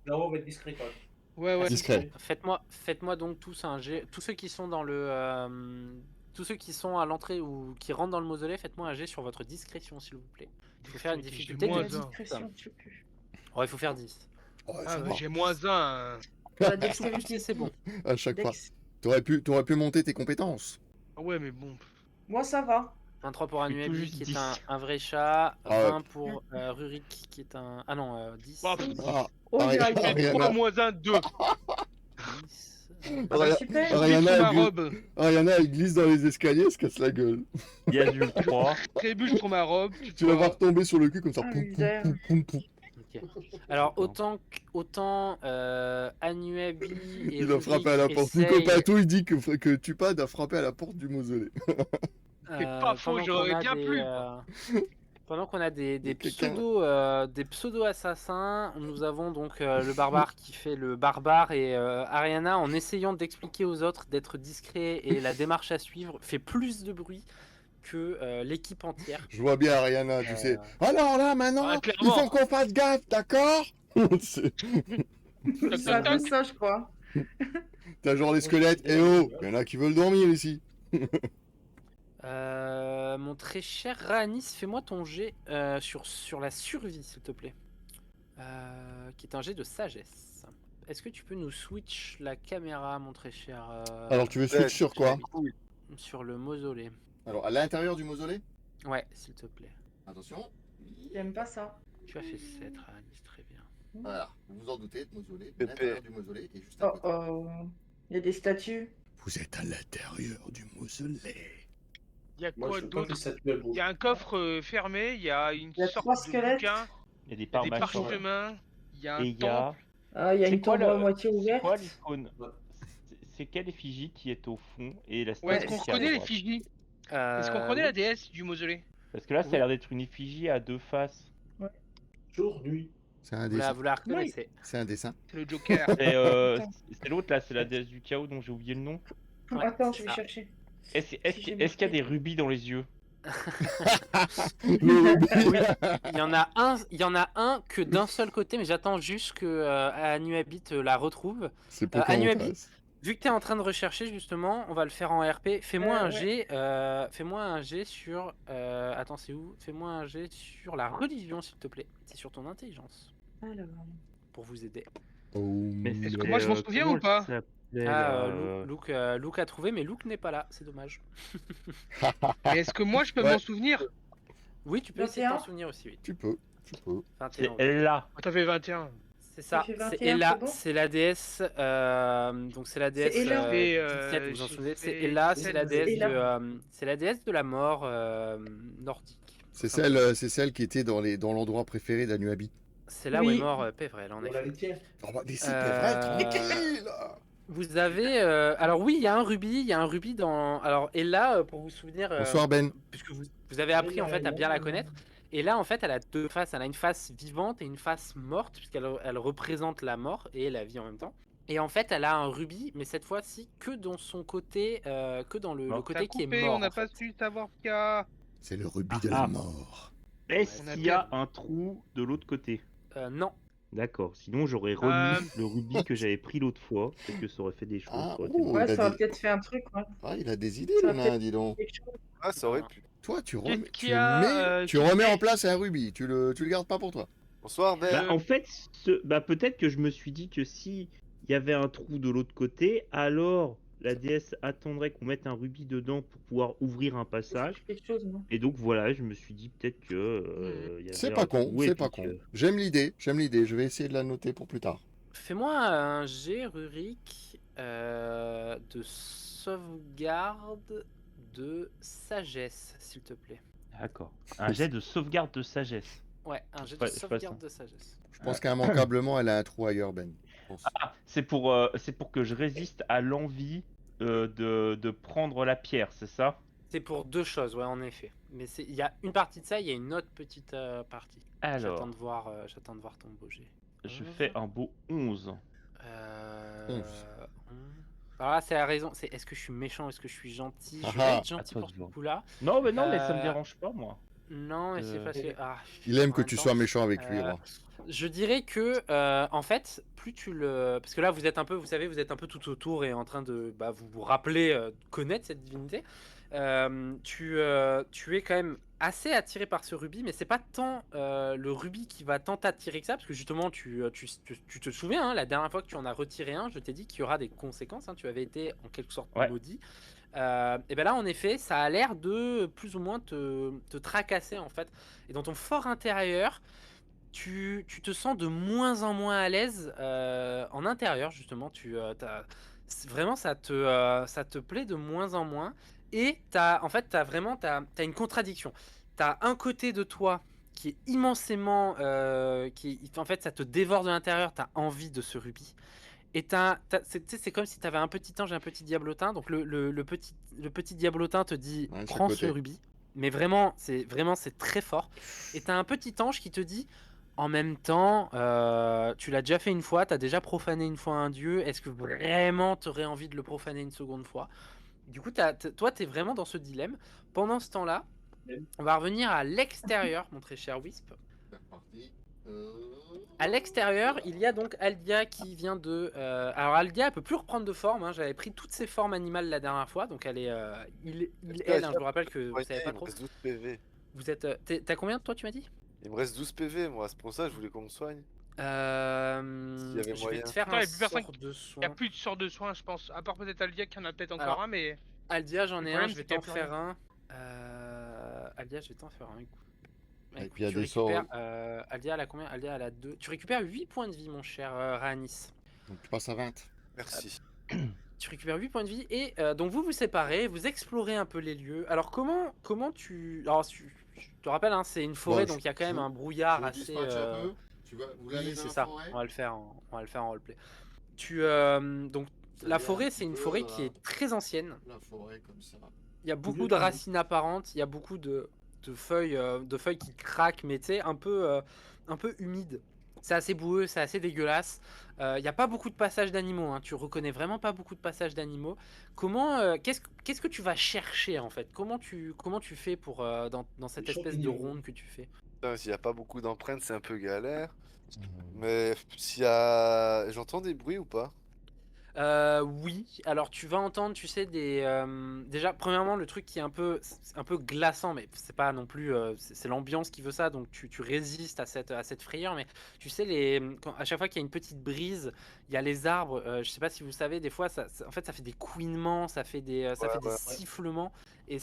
Là, on va être discret quand même. Ouais, ouais. Discret. Faites-moi donc tous un jet. Tous ceux qui sont dans le. Tous ceux qui sont à l'entrée ou qui rentrent dans le mausolée, faites-moi un jet sur votre discrétion, s'il vous plaît. Il faut faire une J'ai difficulté moins de un. 10. Discrétion, je sais plus. Ouais, il faut faire 10. Ouais, Ah, ça bah, va. j'ai -1. La Tout dextérité, petit, c'est bon. À chaque fois. Dex. T'aurais pu monter tes compétences. Ah ouais, mais bon. Moi, ça va. 23 pour Je suis tout Anuabi juste qui est 10. un vrai chat. Ah 20 pour Rurik qui est un. Ah non, 10. Bah, pff. Ah, Oh, il y a Ariana. J'ai 3 -1, 2. 10. Ah bah, super. Ariana, ma elle glisse- robe. Ariana, elle glisse dans les escaliers, elle se casse la gueule. Yazul 3. Trébuche sur ma robe. Tu vas voir tomber sur le cul comme ça. Ah, Poum, poum, misère. poum, poum, poum. Alors autant Anuabi et Il a frappé à la porte. essayent, Nico Pato, il dit que Tupad a frappé à la porte du mausolée. C'est pas faux, pendant j'aurais qu'on a bien des, plu. pendant qu'on a des quelqu'un- pseudo assassins, nous avons donc le barbare qui fait le barbare et Ariana en essayant d'expliquer aux autres d'être discret et la démarche à suivre fait plus de bruit que l'équipe entière. Je vois bien Ariana, tu sais. Alors là, maintenant, Ah, il clairement. faut qu'on fasse gaffe, d'accord? C'est- C'est un peu ça, je crois. T'as genre les squelettes. Eh oh, il y en a qui veulent dormir ici. Mon très cher Raanis, fais-moi ton jet sur la survie, s'il te plaît. Qui est un jet de sagesse. Est-ce que tu peux nous switch la caméra, mon très cher Alors, tu veux switch sur quoi? sur le mausolée? Alors, à l'intérieur du mausolée? Ouais, s'il te plaît. Attention. J'aime pas ça. Tu as fait 7, Raanis, très bien. Voilà, vous vous en doutez, mausolée. Pépé. L'intérieur du mausolée est juste à Oh côté. oh. Il y a des statues. Vous êtes à l'intérieur du mausolée. Il y a Moi, quoi je veux pas que d'autre? ça tue à Il y a un coffre fermé, il y a une Il y a sorte 3 de squelettes. bouquin, Il y a des il y a des parmachons. parchemins, il y a un Et il y a. temple. Ah, il y a C'est une quoi tombe à le- moitié C'est ouverte. quoi l'icône? Ouais. C'est quelle effigie qui est au fond et la Ouais, est-ce statue qu'on qui est à reconnaît droite? l'effigie? Est-ce qu'on reconnaît la déesse du mausolée? Parce que là, ça Oui. a l'air d'être une effigie à deux faces. Jour, nuit. C'est un Vous la, dessin. vous la reconnaissez? C'est un dessin. C'est le Joker. Et Attends. c'est l'autre là, c'est la déesse du chaos dont j'ai oublié le nom. Ouais, Attends, c'est je vais ça. chercher. Est-ce Si est-ce j'ai qu'il y a marqué. des rubis dans les yeux? Le rubis. Oui, il y en a un que d'un seul côté, mais j'attends juste que Anuabi la retrouve. C'est pour qu'on Anuabi. fasse. Vu que tu es en train de rechercher justement, on va le faire en RP. Fais-moi un ouais. jet. Fais-moi un jet sur. Attends, c'est où? Fais-moi un jet sur la religion, s'il te plaît. C'est sur ton intelligence Alors. pour vous aider. Oh, Est-ce que moi, je m'en souviens comment ou pas elle s'appelait, Ah, Luke a trouvé, mais Luke n'est pas là. C'est dommage. Et est-ce que moi, je peux Ouais. m'en souvenir? Oui, tu peux essayer de 21. t'en souvenir aussi. Oui. Tu peux. C'est 21. elle là. Ah, t'avais 21. C'est ça. fait C'est 21, Ella. c'est bon C'est la déesse. Donc c'est la déesse. Ella. Et, 17, vous vous en j'ai souvenez. C'est fait Ella. C'est la 16. déesse Ella. c'est la déesse de la mort nordique. C'est celle qui était dans l'endroit préféré d'Anuabi. C'est là où est Oui. mort Pévrel, en Dans la effet. litière. Oh, bah, mais c'est pas vrai, Euh, tranquille. Vous avez. Alors, oui, il y a un rubis dans. Alors, et là, pour vous souvenir. Bonsoir Ben. Puisque vous avez appris en fait à bien la connaître. Et là, en fait, elle a deux faces. Elle a une face vivante et une face morte, puisqu'elle représente la mort et la vie en même temps. Et en fait, elle a un rubis, mais cette fois-ci que dans son côté, que dans le Alors, Ça a côté qui est coupé, mort. on n'a en pas fait. su savoir qu'il y a. C'est le rubis de Ah. la mort. Est-ce On a qu'il y a bien- un trou de l'autre côté? Non. D'accord. Sinon, j'aurais remis Euh, le rubis que j'avais pris l'autre fois. Peut-être que ça aurait fait des choses. Ah, Ça aurait été oh, marrant. Ouais, il a ça aurait des... peut-être fait un truc, ouais. ah, il a des idées, Ça le aurait nain, peut-être dis donc. fait quelque chose. Ah, ça aurait pu. Toi, tu Qui- remets, qui tu a, mets, tu qui remets fait- en place un rubis. Tu le gardes pas pour toi. Bonsoir, Ben. Bah, en fait, peut-être que je me suis dit que si il y avait un trou de l'autre côté, alors la déesse attendrait qu'on mette un rubis dedans pour pouvoir ouvrir un passage. Quelque chose, non? Et donc voilà, je me suis dit peut-être que il y C'est avait pas un con, trou et c'est puis pas con. que- J'aime l'idée, j'aime l'idée. Je vais essayer de la noter pour plus tard. Fais-moi un jet, Rurik, de sauvegarde de sagesse, s'il te plaît. D'accord. Un jet de sauvegarde de sagesse. Ouais, un jet de Ouais, je passe, sauvegarde hein. de sagesse. Je pense qu'immanquablement, elle a un trou ailleurs, Ben. Je pense. Ah, c'est pour que je résiste à l'envie de prendre la pierre, c'est ça? C'est pour deux choses, ouais, en effet. Mais il y a une partie de ça, il y a une autre petite partie. Alors, J'attends de voir ton beau jet. je fais un beau 11. 11. Alors là, c'est la raison. C'est est-ce que je suis méchant, est-ce que je suis gentil? Je Ah vais ah. être gentil À toi pour de ce voir. coup-là. Non, mais ça me Euh, dérange pas, moi. Non, mais c'est Euh, parce que. Il aime en que même tu temps, sois méchant avec lui, euh, Roi. Je dirais que, en fait, plus tu le. Parce que là, vous êtes un peu, vous savez, vous êtes un peu tout autour et en train de vous rappeler, connaître cette divinité. Tu es quand même assez attiré par ce rubis, mais c'est pas tant le rubis qui va tant t'attirer que ça, parce que justement, tu te souviens, hein, la dernière fois que tu en as retiré un, je t'ai dit qu'il y aura des conséquences. Hein, tu avais été en quelque sorte Ouais. maudit. Et ben là, en effet, ça a l'air de plus ou moins te tracasser en fait. Et dans ton fort intérieur, tu te sens de moins en moins à l'aise en intérieur, justement. Vraiment, ça te plaît de moins en moins. Et en fait, t'as une contradiction. T'as un côté de toi qui est immensément. En fait, ça te dévore de l'intérieur. T'as envie de ce rubis. Et tu sais, c'est comme si tu avais un petit ange et un petit diablotin. Donc le petit diablotin te dit Ouais, sur le prends ce côté. rubis. Mais c'est très fort. Et tu as un petit ange qui te dit en même temps, tu l'as déjà fait une fois, tu as déjà profané une fois un dieu. Est-ce que vraiment tu aurais envie de le profaner une seconde fois? Du coup, toi, tu es vraiment dans ce dilemme. Pendant ce temps-là, on va revenir à l'extérieur, mon très cher Wisp. À l'extérieur, il y a donc Aldia qui vient de. Alors Aldia, elle peut plus reprendre de forme. Hein. J'avais pris toutes ses formes animales la dernière fois, donc elle est. Elle, hein, je vous rappelle que vous savez pas Il me trop. reste 12 PV. Vous êtes. T'as combien de toi, tu m'as dit? Il me reste 12 PV, moi. C'est pour ça que je voulais qu'on me soigne. S'il y avait je vais moyen. te faire Non, un il y a plus personne sort de Il n'y a soin. plus de sort de soins, je pense. À part peut-être Aldia qui en a peut-être encore Alors, un, mais. Aldia, j'en Le ai un. problème, Je vais c'est qu'il y a t'en plus faire un. Aldia, je vais t'en faire un. Écoute. Et Écoute, puis il y a tu des sorts. récupères, Aldia, elle a combien? Aldia, elle a 2. Tu récupères 8 points de vie, mon cher Rhanis. Donc tu passes à 20. Merci. Tu récupères 8 points de vie et donc vous séparez, vous explorez un peu les lieux. Alors comment tu... Alors je te rappelle, hein, c'est une forêt, Bon, donc il y a quand même je- un brouillard Je assez... dispatche un peu. Vous l'allez Oui, dans c'est la ça, forêt on va le faire en roleplay. Donc Vous la allez forêt, un c'est petit une peu, forêt qui est très ancienne. La forêt comme ça. Il y a beaucoup de racines apparentes, il y a beaucoup de feuilles qui craquent, mais tu sais, un peu humides. C'est assez boueux, c'est assez dégueulasse. Il n'y a pas beaucoup de passages d'animaux, hein. Tu reconnais vraiment pas beaucoup de passages d'animaux. Qu'est-ce que tu vas chercher en fait? Comment tu fais pour dans cette Les espèce de champignons. ronde que tu fais? Putain, s'il n'y a pas beaucoup d'empreintes, c'est un peu galère. Mais s'il y a. J'entends des bruits ou pas? Oui, alors tu vas entendre, tu sais, déjà, premièrement, le truc qui est un peu glaçant, mais c'est pas non plus, c'est l'ambiance qui veut ça, donc tu résistes à cette frayeur, mais tu sais, à chaque fois qu'il y a une petite brise, il y a les arbres, je sais pas si vous savez, des fois, en fait, ça fait des couinements, ça fait des sifflements, et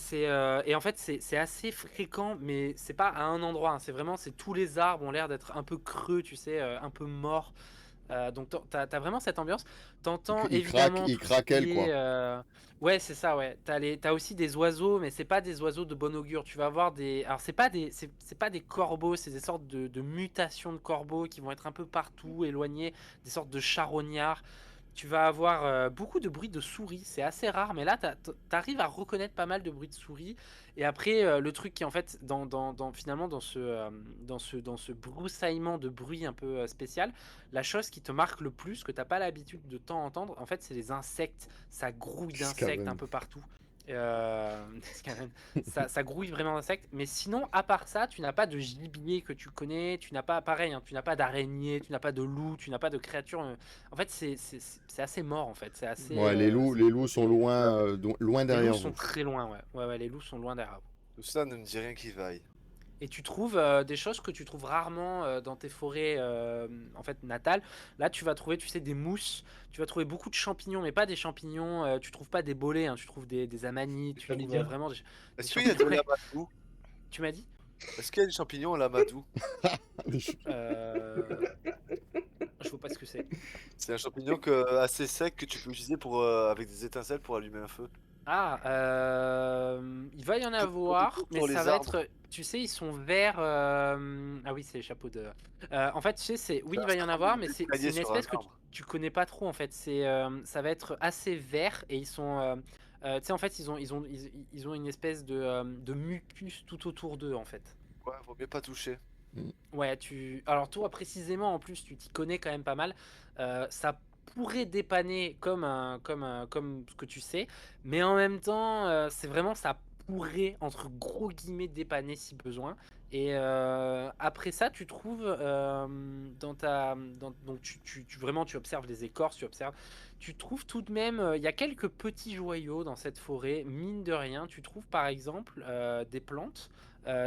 en fait, c'est assez fréquent, mais c'est pas à un endroit, hein, c'est tous les arbres ont l'air d'être un peu creux, tu sais, un peu morts. Donc t'as vraiment cette ambiance. T'entends Il évidemment il tout ce craquelle, qui quoi. est, ouais, c'est ça, ouais. T'as aussi des oiseaux, mais c'est pas des oiseaux de bon augure. Tu vas avoir alors c'est pas des corbeaux, c'est des sortes de mutations de corbeaux qui vont être un peu partout, éloignés, des sortes de charognards. Tu vas avoir beaucoup de bruits de souris, c'est assez rare, mais là t'arrives à reconnaître pas mal de bruits de souris. Et après, le truc qui est en fait finalement dans ce broussaillement de bruit un peu spécial, la chose qui te marque le plus, que t'as pas l'habitude de tant entendre, en fait, c'est les insectes. Ça grouille d'insectes un peu partout. Ça grouille vraiment d'insectes. Mais sinon, à part ça, tu n'as pas de gibier que tu connais. Tu n'as pas, pareil, hein, tu n'as pas d'araignée, tu n'as pas de loup, tu n'as pas de créatures. En fait, c'est assez mort en fait. C'est assez. Ouais, les loups sont loin, loin Les derrière loups sont vous. très loin, ouais. Ouais, les loups sont loin derrière vous. Tout ça ne me dit rien qui vaille. Et tu trouves des choses que tu trouves rarement dans tes forêts en fait natales. Là, tu vas trouver, tu sais, des mousses. Tu vas trouver beaucoup de champignons, mais pas des champignons. Tu trouves pas des bolets, hein, tu trouves des amanites. Tu trouves chlamydia. vraiment des Est-ce qu'il y a de champignons. l'amadou? Tu m'as dit Est-ce qu'il y a des champignons au l'amadou? Je vois pas ce que c'est. C'est un champignon assez sec que tu peux utiliser avec des étincelles pour allumer un feu. Ah, il va y en avoir, mais Pour les ça va arbres. être. Tu sais, ils sont verts. Ah oui, c'est les chapeaux de. En fait, tu sais, oui, il va y en avoir, mais c'est Escalier une sur un espèce que arbre. tu connais pas trop en fait. Ça va être assez vert et ils sont. Tu sais, en fait, ils ont une espèce de mucus tout autour d'eux en fait. Ouais, vaut mieux pas toucher. Ouais, alors toi précisément en plus tu t'y connais quand même pas mal. Ça pourrait dépanner comme ce que tu sais, mais en même temps c'est vraiment ça pourrait entre gros guillemets dépanner si besoin. Et après ça tu trouves donc vraiment tu observes les écorces, tu trouves tout de même il y a quelques petits joyaux dans cette forêt mine de rien. Tu trouves par exemple des plantes.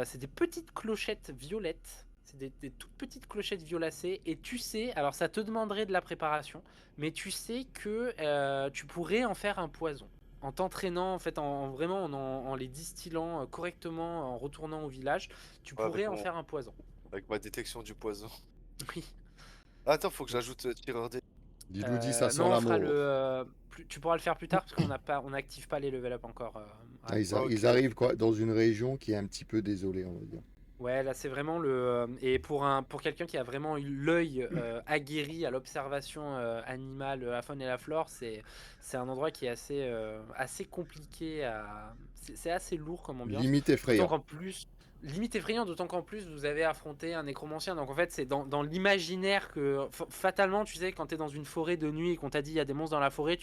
C'est des petites clochettes violettes. C'est des toutes petites clochettes violacées. Et tu sais, alors ça te demanderait de la préparation, mais tu sais que tu pourrais en faire un poison. En t'entraînant, en fait, en les distillant correctement, en retournant au village, tu Ouais, pourrais avec en mon- faire un poison. Avec ma détection du poison. Oui. Attends, faut que j'ajoute tireur des. Dis-nous dit ça sent Non, on fera l'amour. tu pourras le faire plus tard parce on n'active pas les level up encore. Ah, ils Ok. arrivent quoi dans une région qui est un petit peu désolée, on va dire. Ouais, là c'est vraiment et pour quelqu'un qui a vraiment eu l'œil aguerri à l'observation animale, la faune et la flore, c'est un endroit qui est assez compliqué c'est assez lourd comme ambiance. Limite D'autant effrayant. qu'en plus, limite effrayant, d'autant qu'en plus vous avez affronté un nécromancien. Donc en fait, c'est dans l'imaginaire que fatalement, tu sais, quand tu es dans une forêt de nuit et qu'on t'a dit il y a des monstres dans la forêt,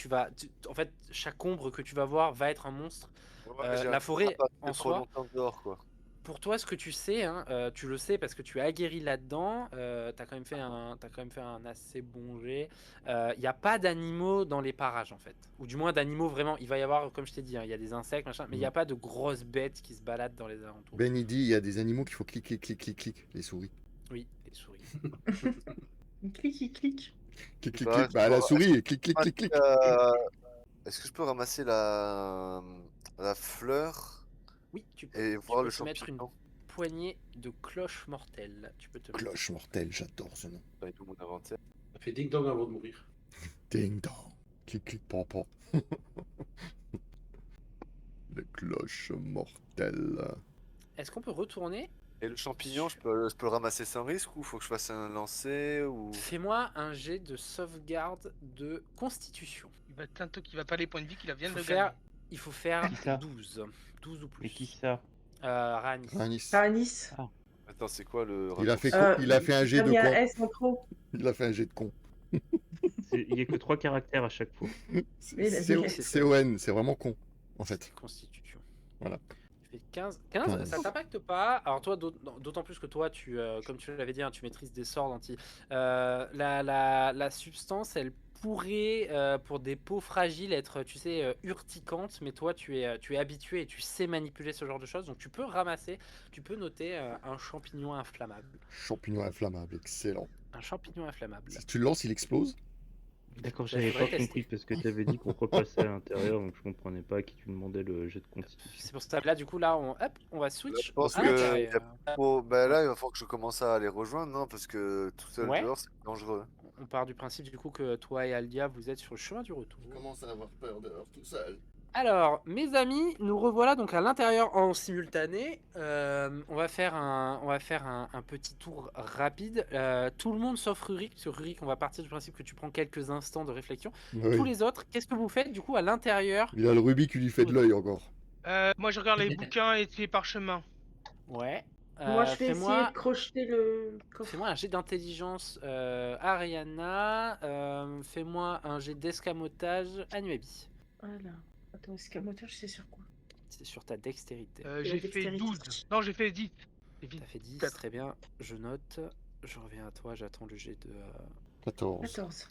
en fait, chaque ombre que tu vas voir va être un monstre. Ouais, j'ai La un forêt pas en trop soi. longtemps dehors, quoi. Pour toi, ce que tu sais, hein, tu le sais parce que tu es aguerri là-dedans. T'as quand même fait un assez bon jet. Il n'y a pas d'animaux dans les parages en fait, ou du moins d'animaux vraiment. Il va y avoir, comme je t'ai dit, il y a des insectes, machin, mais il n'y a pas de grosses bêtes qui se baladent dans les alentours. Ben il dit il y a des animaux qu'il faut cliquer, les souris. Oui, les souris. Clic. Clic, Bah, Bah la je- souris, clic. Est-ce que je peux ramasser la fleur Oui, tu peux. et Tu voir peux le te mettre une champignon? poignée de cloches mortelles. Tu peux te mettre. Cloche mortelle, j'adore ce nom. Pas du tout mon inventaire. Ça fait ding dong avant de mourir. Ding dong. Clic, papa. Les cloches mortelles. Est-ce qu'on peut retourner? Et le champignon, je peux le ramasser sans risque ou faut que je fasse un lancer ou... Fais-moi un jet de sauvegarde de constitution. Il va tantôt qu'il va pas les points de vie qu'il vient de Il gagner. faut faire Qui ça 12. 12 ou plus. Et qui ça? Rani. Nice. À Nice. Attends, c'est quoi le... Il a fait, raccourci? il a fait un jet T'as de mis un con. S en trop. Il a fait un jet de con. Il y a que 3 caractères à chaque fois. Oui, il a dit- C'est ON, c'est vraiment con, en fait. Constitution. Voilà. Tu fais 15. 15, ça t'impacte pas. Alors toi, d'autant plus que toi, comme tu l'avais dit, hein, tu maîtrises des sorts d'anti. La substance, elle pourrait, pour des peaux fragiles, être, tu sais, urticante, mais toi, tu es habitué et tu sais manipuler ce genre de choses. Donc tu peux ramasser, tu peux noter un champignon inflammable. Champignon inflammable, excellent. Un champignon inflammable. Si tu le lances, il explose. D'accord, Bah, j'avais faudrait pas tester. compris parce que tu avais dit qu'on repassait à l'intérieur, donc je comprenais pas à qui tu demandais le jet de constitution. C'est pour ça. Là, du coup, là, on va switch. Je pense à que l'intérieur. bah là, il va falloir que je commence à les rejoindre, non? Parce que tout seul Ouais. dehors, c'est dangereux. On part du principe du coup que toi et Aldia vous êtes sur le chemin du retour. commence à avoir peur dehors tout seul. Alors, mes amis, nous revoilà donc à l'intérieur en simultané. On va faire un petit tour rapide. Tout le monde sauf Rurik. Sur Rurik, on va partir du principe que tu prends quelques instants de réflexion. Oui. Tous les autres, qu'est-ce que vous faites du coup à l'intérieur? Il a le rubis qui lui fait de l'œil encore. Moi je regarde les bouquins et les parchemins. Ouais. Moi, je vais essayer Fais-moi de crocheter le coffre. fais-moi un jet d'intelligence, Ariana. Fais-moi un jet d'escamotage, Anuebi. Voilà. Attends, escamoteur, je sais sur quoi. C'est sur ta dextérité. J'ai fait dextérité. 12. Non, j'ai fait 10. C'est vite. T'as fait 10, Quatre. très bien. Je note. Je reviens à toi, j'attends le jet de... 14. 14.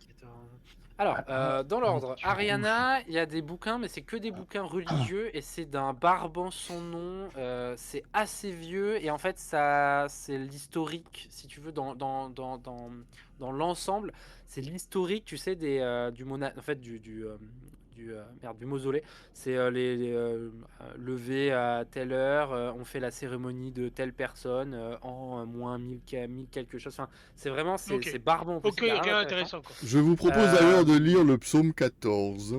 Alors, dans l'ordre, Ariana, il y a des bouquins, mais c'est que des bouquins religieux et c'est d'un Barban son nom. C'est assez vieux et en fait, ça, c'est l'historique, si tu veux, dans l'ensemble, c'est l'historique, tu sais, du en fait, du mausolée. C'est levé à telle heure, on fait la cérémonie de telle personne en moins 1000 quelque chose. Enfin, c'est vraiment, c'est Ok. Barban. en plus, Ok, c'est rien vraiment d'intéressant quoi. Je vous propose d'ailleurs de lire le psaume 14.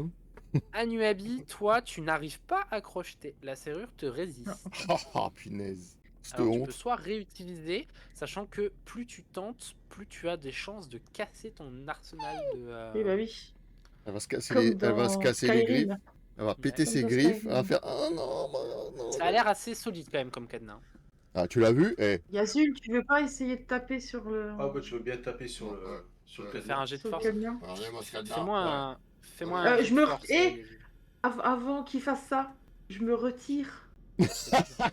Anuabi, toi, tu n'arrives pas à crocheter. La serrure te résiste. Ah, punaise. Cette Alors, tu peux honte. soit réutiliser, sachant que plus tu tentes, plus tu as des chances de casser ton arsenal de. Oui, bah oui. Elle va se casser, Comme elle va se dans casser les Skyrim. griffes. Elle va péter Comme ses dans griffes. Skyrim. Elle va faire ah non, non. Ça a l'air assez solide quand même comme cadenas. Ah, tu l'as vu? Eh. Yazul, tu veux pas essayer de taper sur le. Ah bah tu veux bien taper sur le Tu peux cadenas. faire un jet de sur le force. cadenas. Fais-moi un jet je de me. force. Avant qu'il fasse ça, je me retire.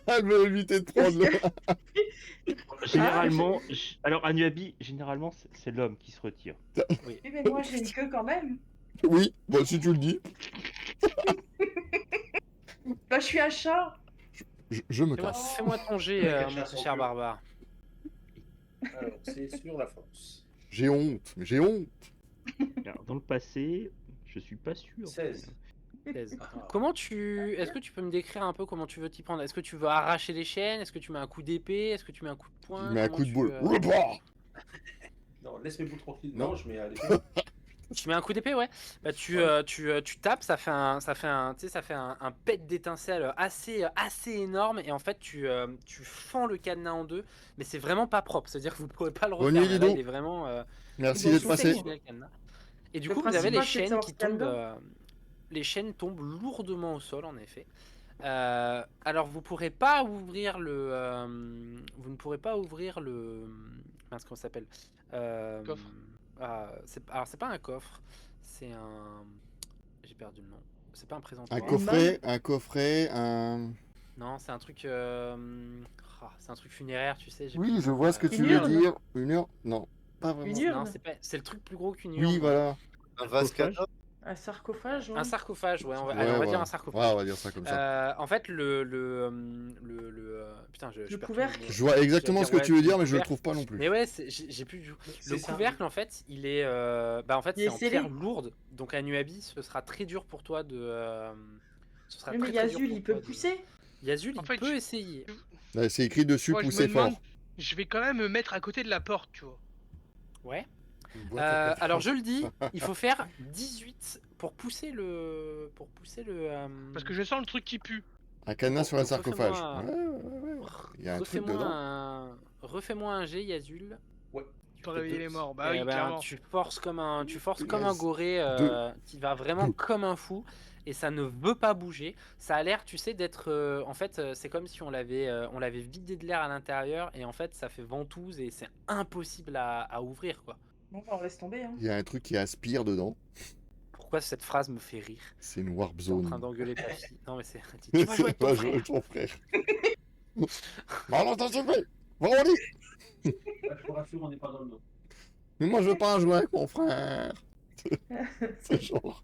Elle veut éviter de prendre le. Généralement, alors Anuabi, généralement c'est l'homme qui se retire. Oui, mais moi j'ai une queue quand même. Oui, bon, si tu le dis, Bah, je suis un chat. je me casse. Fais-moi ton jet, Avec un mon chat petit sans cher queue. barbare. Alors c'est sur la force. J'ai honte, mais j'ai honte. Alors, dans le passé, je suis pas sûr. 16. 16. Est-ce que tu peux me décrire un peu comment tu veux t'y prendre? Est-ce que tu veux arracher les chaînes? Est-ce que tu mets un coup d'épée? Est-ce que tu mets un coup de poing? Je mets un Comment coup de tu, boule. Non, laisse mes boules tranquilles. Non. Non, je mets à l'épée. Tu mets un coup d'épée, ouais. Bah tu tapes, ça fait un pet d'étincelle assez énorme et en fait tu fends le cadenas en deux, mais c'est vraiment pas propre. C'est-à-dire que vous pourrez pas le Bonne nuit, refaire. Là, Ludo. il est vraiment. Merci Bon, d'être je passé. sais. le cadenas. Et du Le coup, vous avez principal, c'est de savoir qui ce qu'il y a tombent. dedans. Les chaînes tombent lourdement au sol, en effet. Alors vous pourrez pas ouvrir vous ne pourrez pas ouvrir le. Mince, comment ça s'appelle? Coffre. Alors c'est pas un coffre, c'est un. J'ai perdu le nom. C'est pas un présentoir. Un coffret, un. Non, c'est un truc. C'est un truc funéraire, tu sais. Oui, je vois ce que tu Une veux urne. dire. Une urne? Non, pas vraiment. Une urne. Non, c'est pas. C'est le truc plus gros qu'une urne. Oui, voilà. Un vase Sarcophage. cadenas. Un sarcophage, ouais. Un sarcophage, ouais. Ouais, Allez, on va ouais. dire un Ouais, sarcophage. on va dire ça comme ça. En fait, putain, je perds couvercle. tout le mot. Je vois exactement ce que ouais, tu veux dire, mais je le couvercle. trouve pas non plus. Mais ouais, j'ai plus du tout. Le C'est ça. couvercle, en fait, il est. En fait, Il est c'est en scellé. pierre lourde. Donc, à Nuabi, ce sera très dur pour toi de. Ce sera Oui, mais très, très dur Yazul, pour il peut toi de- pousser. Yazul, En il fait, peut essayer. Là, c'est écrit dessus, Moi, je poussez me demande, fort. je vais quand même me mettre à côté de la porte, tu vois. Ouais. Une boîte à confiance. Alors, je le dis, il faut faire 18 pour pousser le. Parce que je sens le truc qui pue. Un cadenas sur un Donc, sarcophage. refais-moi Ouais. Il y a un truc dedans. Refais-moi un jet, Yazul. Ouais. Pour réveiller les morts. Bah Eh oui, ben, clairement. tu forces comme un Yes. goré qui va vraiment comme un fou et ça ne veut pas bouger. Ça a l'air, tu sais, d'être en fait c'est comme si on l'avait vidé de l'air à l'intérieur et en fait ça fait ventouse et c'est impossible à ouvrir quoi. Bon, bah, on laisse tomber. Hein. Il y a un truc qui aspire dedans. Pourquoi cette phrase me fait rire? C'est une warp Je suis en zone. train d'engueuler ta fille. Non mais c'est tu vas jouer avec ton Va frère. jouer avec ton frère. Bah non, t'as fait. Va au lit. Je te rassure, on n'est pas dans le dos. Mais moi, je veux pas jouer avec mon frère. C'est genre.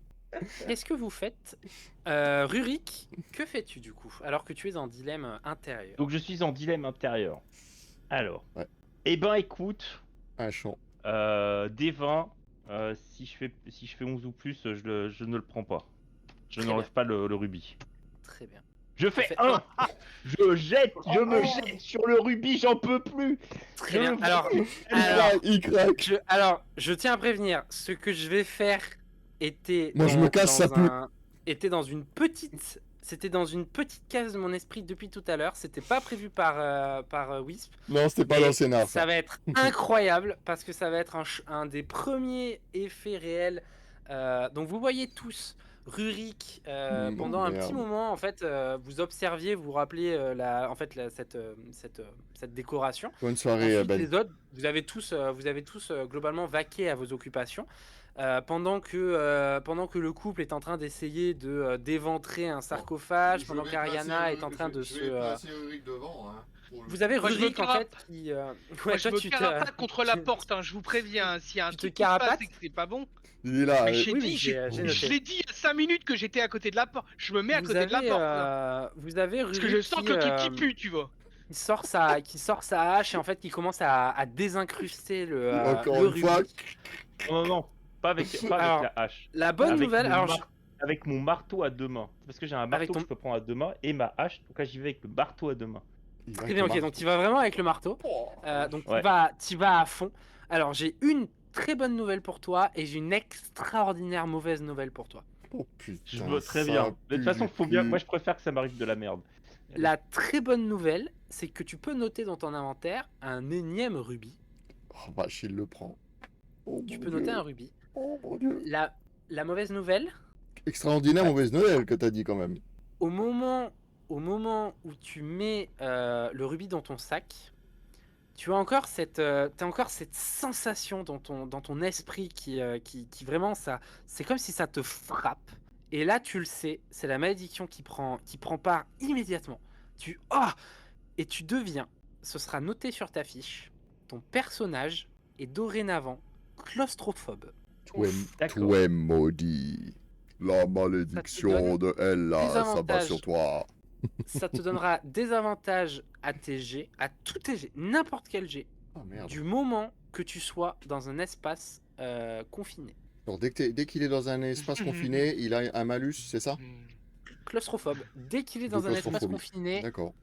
Qu'est-ce que vous faites Rurik, que fais-tu du coup alors que tu es en dilemme intérieur? Donc je suis en dilemme intérieur. Alors, Ouais. eh ben écoute, Un champ. des 20, si je fais 11 ou plus, je ne le prends pas. Je Très n'enlève pas le rubis. Très bien. Je fais fais 1. Je me jette sur le rubis, j'en peux plus. Très bien. Alors, Il craque. je tiens à prévenir, ce que je vais faire était Moi, je me casse, ça pue. était dans une petite c'était dans une petite case de mon esprit depuis tout à l'heure, c'était pas prévu par Wisp. Non, c'était pas Et dans le scénar. ça Ça. va être incroyable parce que ça va être un des premiers effets réels. Donc vous voyez tous Rurik pendant un petit Merde. moment en fait vous observiez, vous vous rappelez cette décoration. Bonne soirée, Ensuite, Ben. les autres, vous avez tous globalement vaqué à vos occupations. pendant que le couple est en train d'essayer d'éventrer un sarcophage, pendant qu'Ariana est en train de se... Ulrich devant, hein, Vous avez Moi, je me Rurik en fait carapace. qui... Moi, Ouais, je toi me tu carapate contre la porte, hein, je vous préviens. S'il y a un Tu te truc qui se passe carapates et que c'est pas bon, Il est là. mais j'ai Oui, dit, oui, j'ai je noté. l'ai dit il y a 5 minutes que j'étais à côté de la porte. Je me mets à Vous côté de la avez, porte, là. vous avez Parce que Rurik je sens que le truc qui pue, tu vois. qui sort sa hache et en fait qui commence à désincruster Encore le une fois. rubis. Non, pas avec Alors, la hache. La bonne Avec nouvelle, mon alors Avec mon marteau à 2 mains. Parce que j'ai un marteau ton- que je peux prendre à 2 mains et ma hache. Donc là, j'y vais avec le marteau à 2 mains. très bien, ok, donc tu vas vraiment avec le marteau. Donc Ouais. tu vas à fond. Alors j'ai une très bonne nouvelle pour toi et j'ai une extraordinaire mauvaise nouvelle pour toi. Oh putain. Je veux très ça bien. De pue toute façon, du faut bien. cul. Moi, je préfère que ça m'arrive de la merde. La très bonne nouvelle, c'est que tu peux noter dans ton inventaire un énième rubis. Oh vache, il le prend. Oh, Tu mon peux Dieu. noter un rubis. Oh mon Dieu. La mauvaise nouvelle, Extraordinaire mauvaise Noël que t'as dit quand même. au moment où tu mets le rubis dans ton sac, tu as encore t'as encore cette sensation dans ton esprit qui vraiment ça, c'est comme si ça te frappe. Et là, tu le sais, c'est la malédiction qui prend part immédiatement. Et tu deviens, ce sera noté sur ta fiche, ton personnage est dorénavant claustrophobe. D'accord. Tu es maudit. La malédiction de Ella des s'abat avantages. sur toi. Ça te donnera des avantages à tes jets, à tous tes jets, n'importe quel jet, Ah merde. du moment que tu sois dans un espace confiné. Alors, dès qu'il est dans un espace confiné, il a un malus, c'est ça? Claustrophobe, dès qu'il est De dans un espace claustrophobie. confiné, D'accord.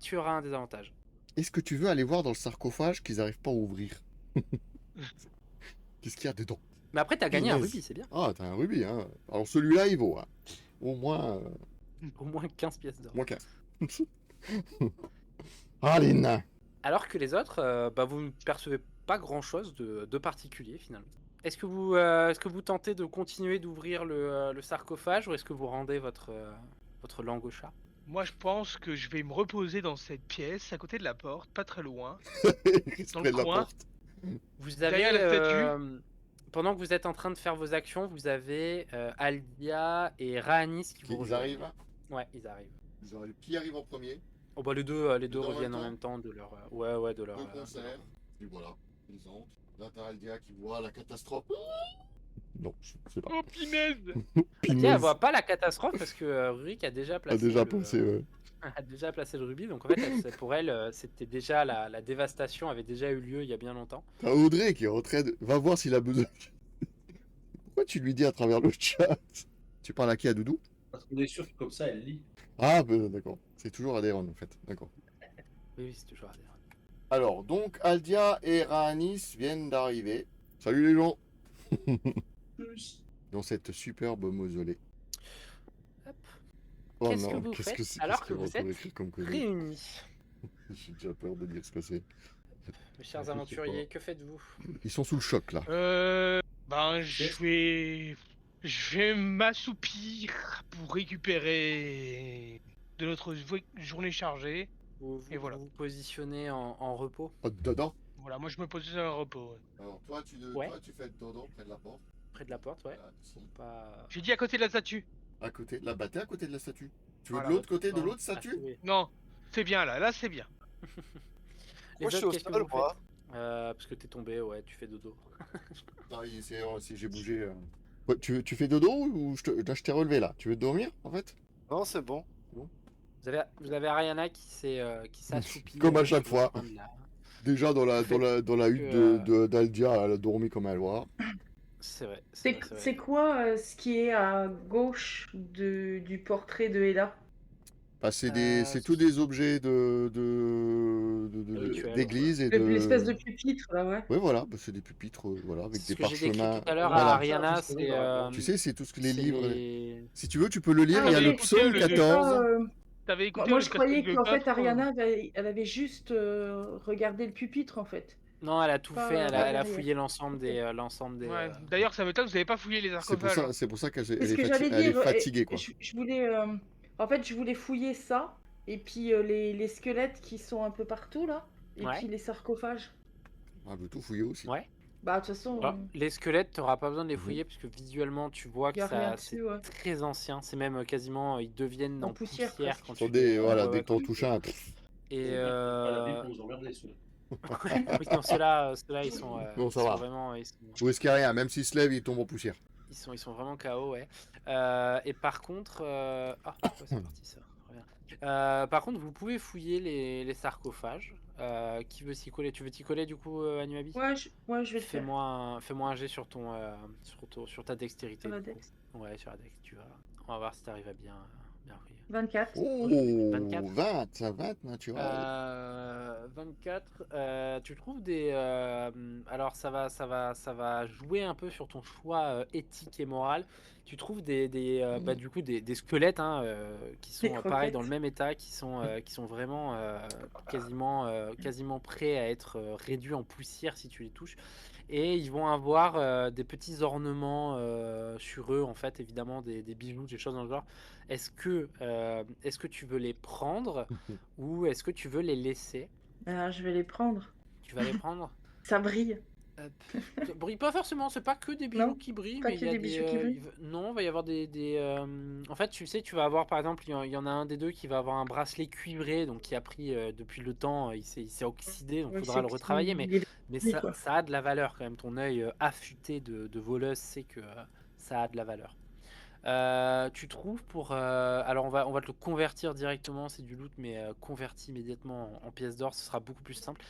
tu auras un désavantage. Est-ce que tu veux aller voir dans le sarcophage qu'ils n'arrivent pas à ouvrir? Qu'est-ce qu'il y a dedans? Mais après, t'as gagné un Punaise. rubis, c'est bien. Ah, t'as un rubis, hein. Alors celui-là, il vaut, hein. Au moins, Au moins 15 pièces d'or. moins 15. Ah, les nains. Alors que les autres, vous ne percevez pas grand-chose de particulier, finalement. Est-ce que vous tentez de continuer d'ouvrir le sarcophage ou est-ce que vous rendez votre langue au chat? Moi, je pense que je vais me reposer dans cette pièce, à côté de la porte, pas très loin. Reste Dans près le de la coin. porte. Vous avez, Derrière la statue. pendant que vous êtes en train de faire vos actions, vous avez Aldia et Raanis qui vous Ils rejoignent. arrivent. Ouais, ils arrivent. Ils arrivent. Qui arrive en premier? Oh bah les deux Dans le reviennent en temps même temps de leur de leur Le concert. Et voilà. Ils entrent. Là, t'as Aldia qui voit la catastrophe. Non, je sais pas. Oh, punaise! Aldia Punaise. elle voit pas la catastrophe parce que Rurik a déjà A placé déjà pensé, ouais. a déjà placé le rubis, donc en fait pour elle c'était déjà la dévastation avait déjà eu lieu il y a bien longtemps. T'as Audrey qui est en train de... Va voir s'il a besoin. Pourquoi tu lui dis à travers le chat? Tu parles à qui? À Doudou? Parce qu'on est sûr que comme ça, elle lit. Ah, d'accord. C'est toujours Adéron en fait. D'accord. Oui, c'est toujours à dire. Alors, donc, Aldia et Raanis viennent d'arriver. Salut les gens! Plus. Dans cette superbe mausolée. Hop. Oh Qu'est-ce non, que vous qu'est-ce faites que c'est? alors qu'est-ce que qu'on vous va êtes écrire comme connerie? Réunis, J'ai déjà peur de dire ce que c'est. mes chers Je sais aventuriers, que faites-vous? Ils sont sous le choc là. Je vais m'assoupir pour récupérer de notre journée chargée. Et voilà. Vous positionnez en repos Oh, dedans? Voilà, moi je me pose sur un repos. Ouais. Alors, toi, tu Ouais. fais dodo près de la porte. près de la porte, ouais. Voilà, ici. Pas... J'ai dit à côté de la statue. À côté. Là, bah, t'es à côté de la statue. Tu veux Voilà. de l'autre côté de Non. l'autre statue? Ah, oui. Non, c'est bien là, c'est bien. Les Moi, je suis autres, au qu'est-ce que sol, vous moi. faites Parce que t'es tombé, ouais, tu fais dodo. Ah, si j'ai bougé. Ouais, tu fais dodo ou je t'ai relevé là? Tu veux dormir en fait? Non, c'est bon. Vous avez Ariana qui s'assoupit. Comme à au chaque fois. coin de la- Déjà dans la hutte d'Aldia, elle a dormi comme elle doit. C'est vrai. C'est quoi ce qui est à gauche du portrait de Ella? Bah, c'est tous des objets Rituels, d'église et L'espèce de. de pupitre, là, ouais. Ouais, voilà, bah, c'est des pupitres, voilà, avec Ce des que j'ai décrit parchemins. tout à l'heure Voilà. à Ariana, Ça, c'est. Tu sais, c'est tout ce que les c'est livres. les- Si tu veux, tu peux le lire. Ah, Il y a oui, le écoutez, psaume le- 14. T'avais écouté Moi, le je croyais casting qu'en de fait, quatre, Ariana, elle avait juste regardé le pupitre, en fait. Non, elle a tout Pas, fait. Elle a derrière. fouillé l'ensemble des. Ouais. D'ailleurs, ça m'étonne, vous avez pas fouillé les sarcophages. C'est pour ça qu'elle C'est elle ce est, que j'allais elle est dire. fatiguée, quoi. Je voulais, en fait, je voulais fouiller ça, et puis les squelettes qui sont un peu partout, là, et Ouais. puis les sarcophages. Ah, elle veut tout fouiller aussi. Ouais. Bah, de toute façon, Ah, les squelettes, t'auras pas besoin de les fouiller parce que visuellement tu vois y que a rien ça dessus, c'est ouais. très ancien. C'est même quasiment ils deviennent En en poussière, poussière presque. quand Sur tu des, les voilà, ouais, dès ouais, que t'en touches un, et Pas la vie pour vous emmerder, ceux-là. oui, non, ceux-là bon, ils ça sont va. vraiment Vous risquez rien, même s'il se lève, il tombe en poussière. ils sont vraiment KO, ouais. Et par contre, ah, pourquoi c'est parti ça? Reviens. Par contre, vous pouvez fouiller les sarcophages. Qui veut s'y coller? Tu veux t'y coller du coup, Anuabi? Ouais, je vais le faire. Fais-moi un jet sur sur ta dextérité. Sur la Du coup. dex. Ouais, sur la dex, tu vas. On va voir si t'arrives à bien fouiller. 24. Oh, 24. 20 naturel. 24. Tu trouves alors ça va jouer un peu sur ton choix éthique et moral. Tu trouves du coup des squelettes hein, qui Des sont pareil croquettes. dans le même état, qui sont vraiment quasiment prêts à être réduits en poussière si tu les touches. Et ils vont avoir des petits ornements sur eux, en fait, évidemment, des bijoux, des choses dans le genre. Est-ce que tu veux les prendre ou est-ce que tu veux les laisser? Je vais les prendre. Tu vas les prendre? Ça brille. Ça brille pas forcément, c'est pas que des bijoux Non, qui brillent, pas mais il que y a des bijoux qui brillent. Non, il va y avoir en fait, tu sais, tu vas avoir par exemple, il y en a un des deux qui va avoir un bracelet cuivré, donc qui a pris depuis le temps, il s'est oxydé, donc il Ouais, faudra le c'est retravailler, qu'il mais, est brillé, quoi. ça a de la valeur quand même. Ton œil affûté de voleuse sait que ça a de la valeur. Tu trouves alors on va te le convertir directement, c'est du loot, mais converti immédiatement en pièces d'or, ce sera beaucoup plus simple.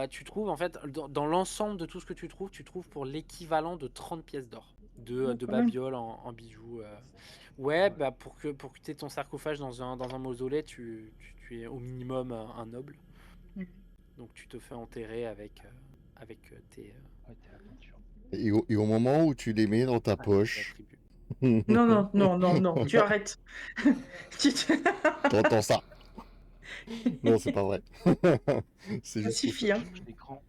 Tu trouves en fait, dans l'ensemble de tout ce que tu trouves pour l'équivalent de 30 pièces d'or de Quand même. babioles en bijoux. Ouais, bah pour que tu aies ton sarcophage dans un mausolée, tu es au minimum un noble. Mhm. Donc tu te fais enterrer avec tes Et au moment où tu les mets dans ta poche, attributs. Non, tu arrêtes. t'entends ça. Non, c'est pas vrai. C'est Ça juste pour ça. suffit, hein. Touche l'écran.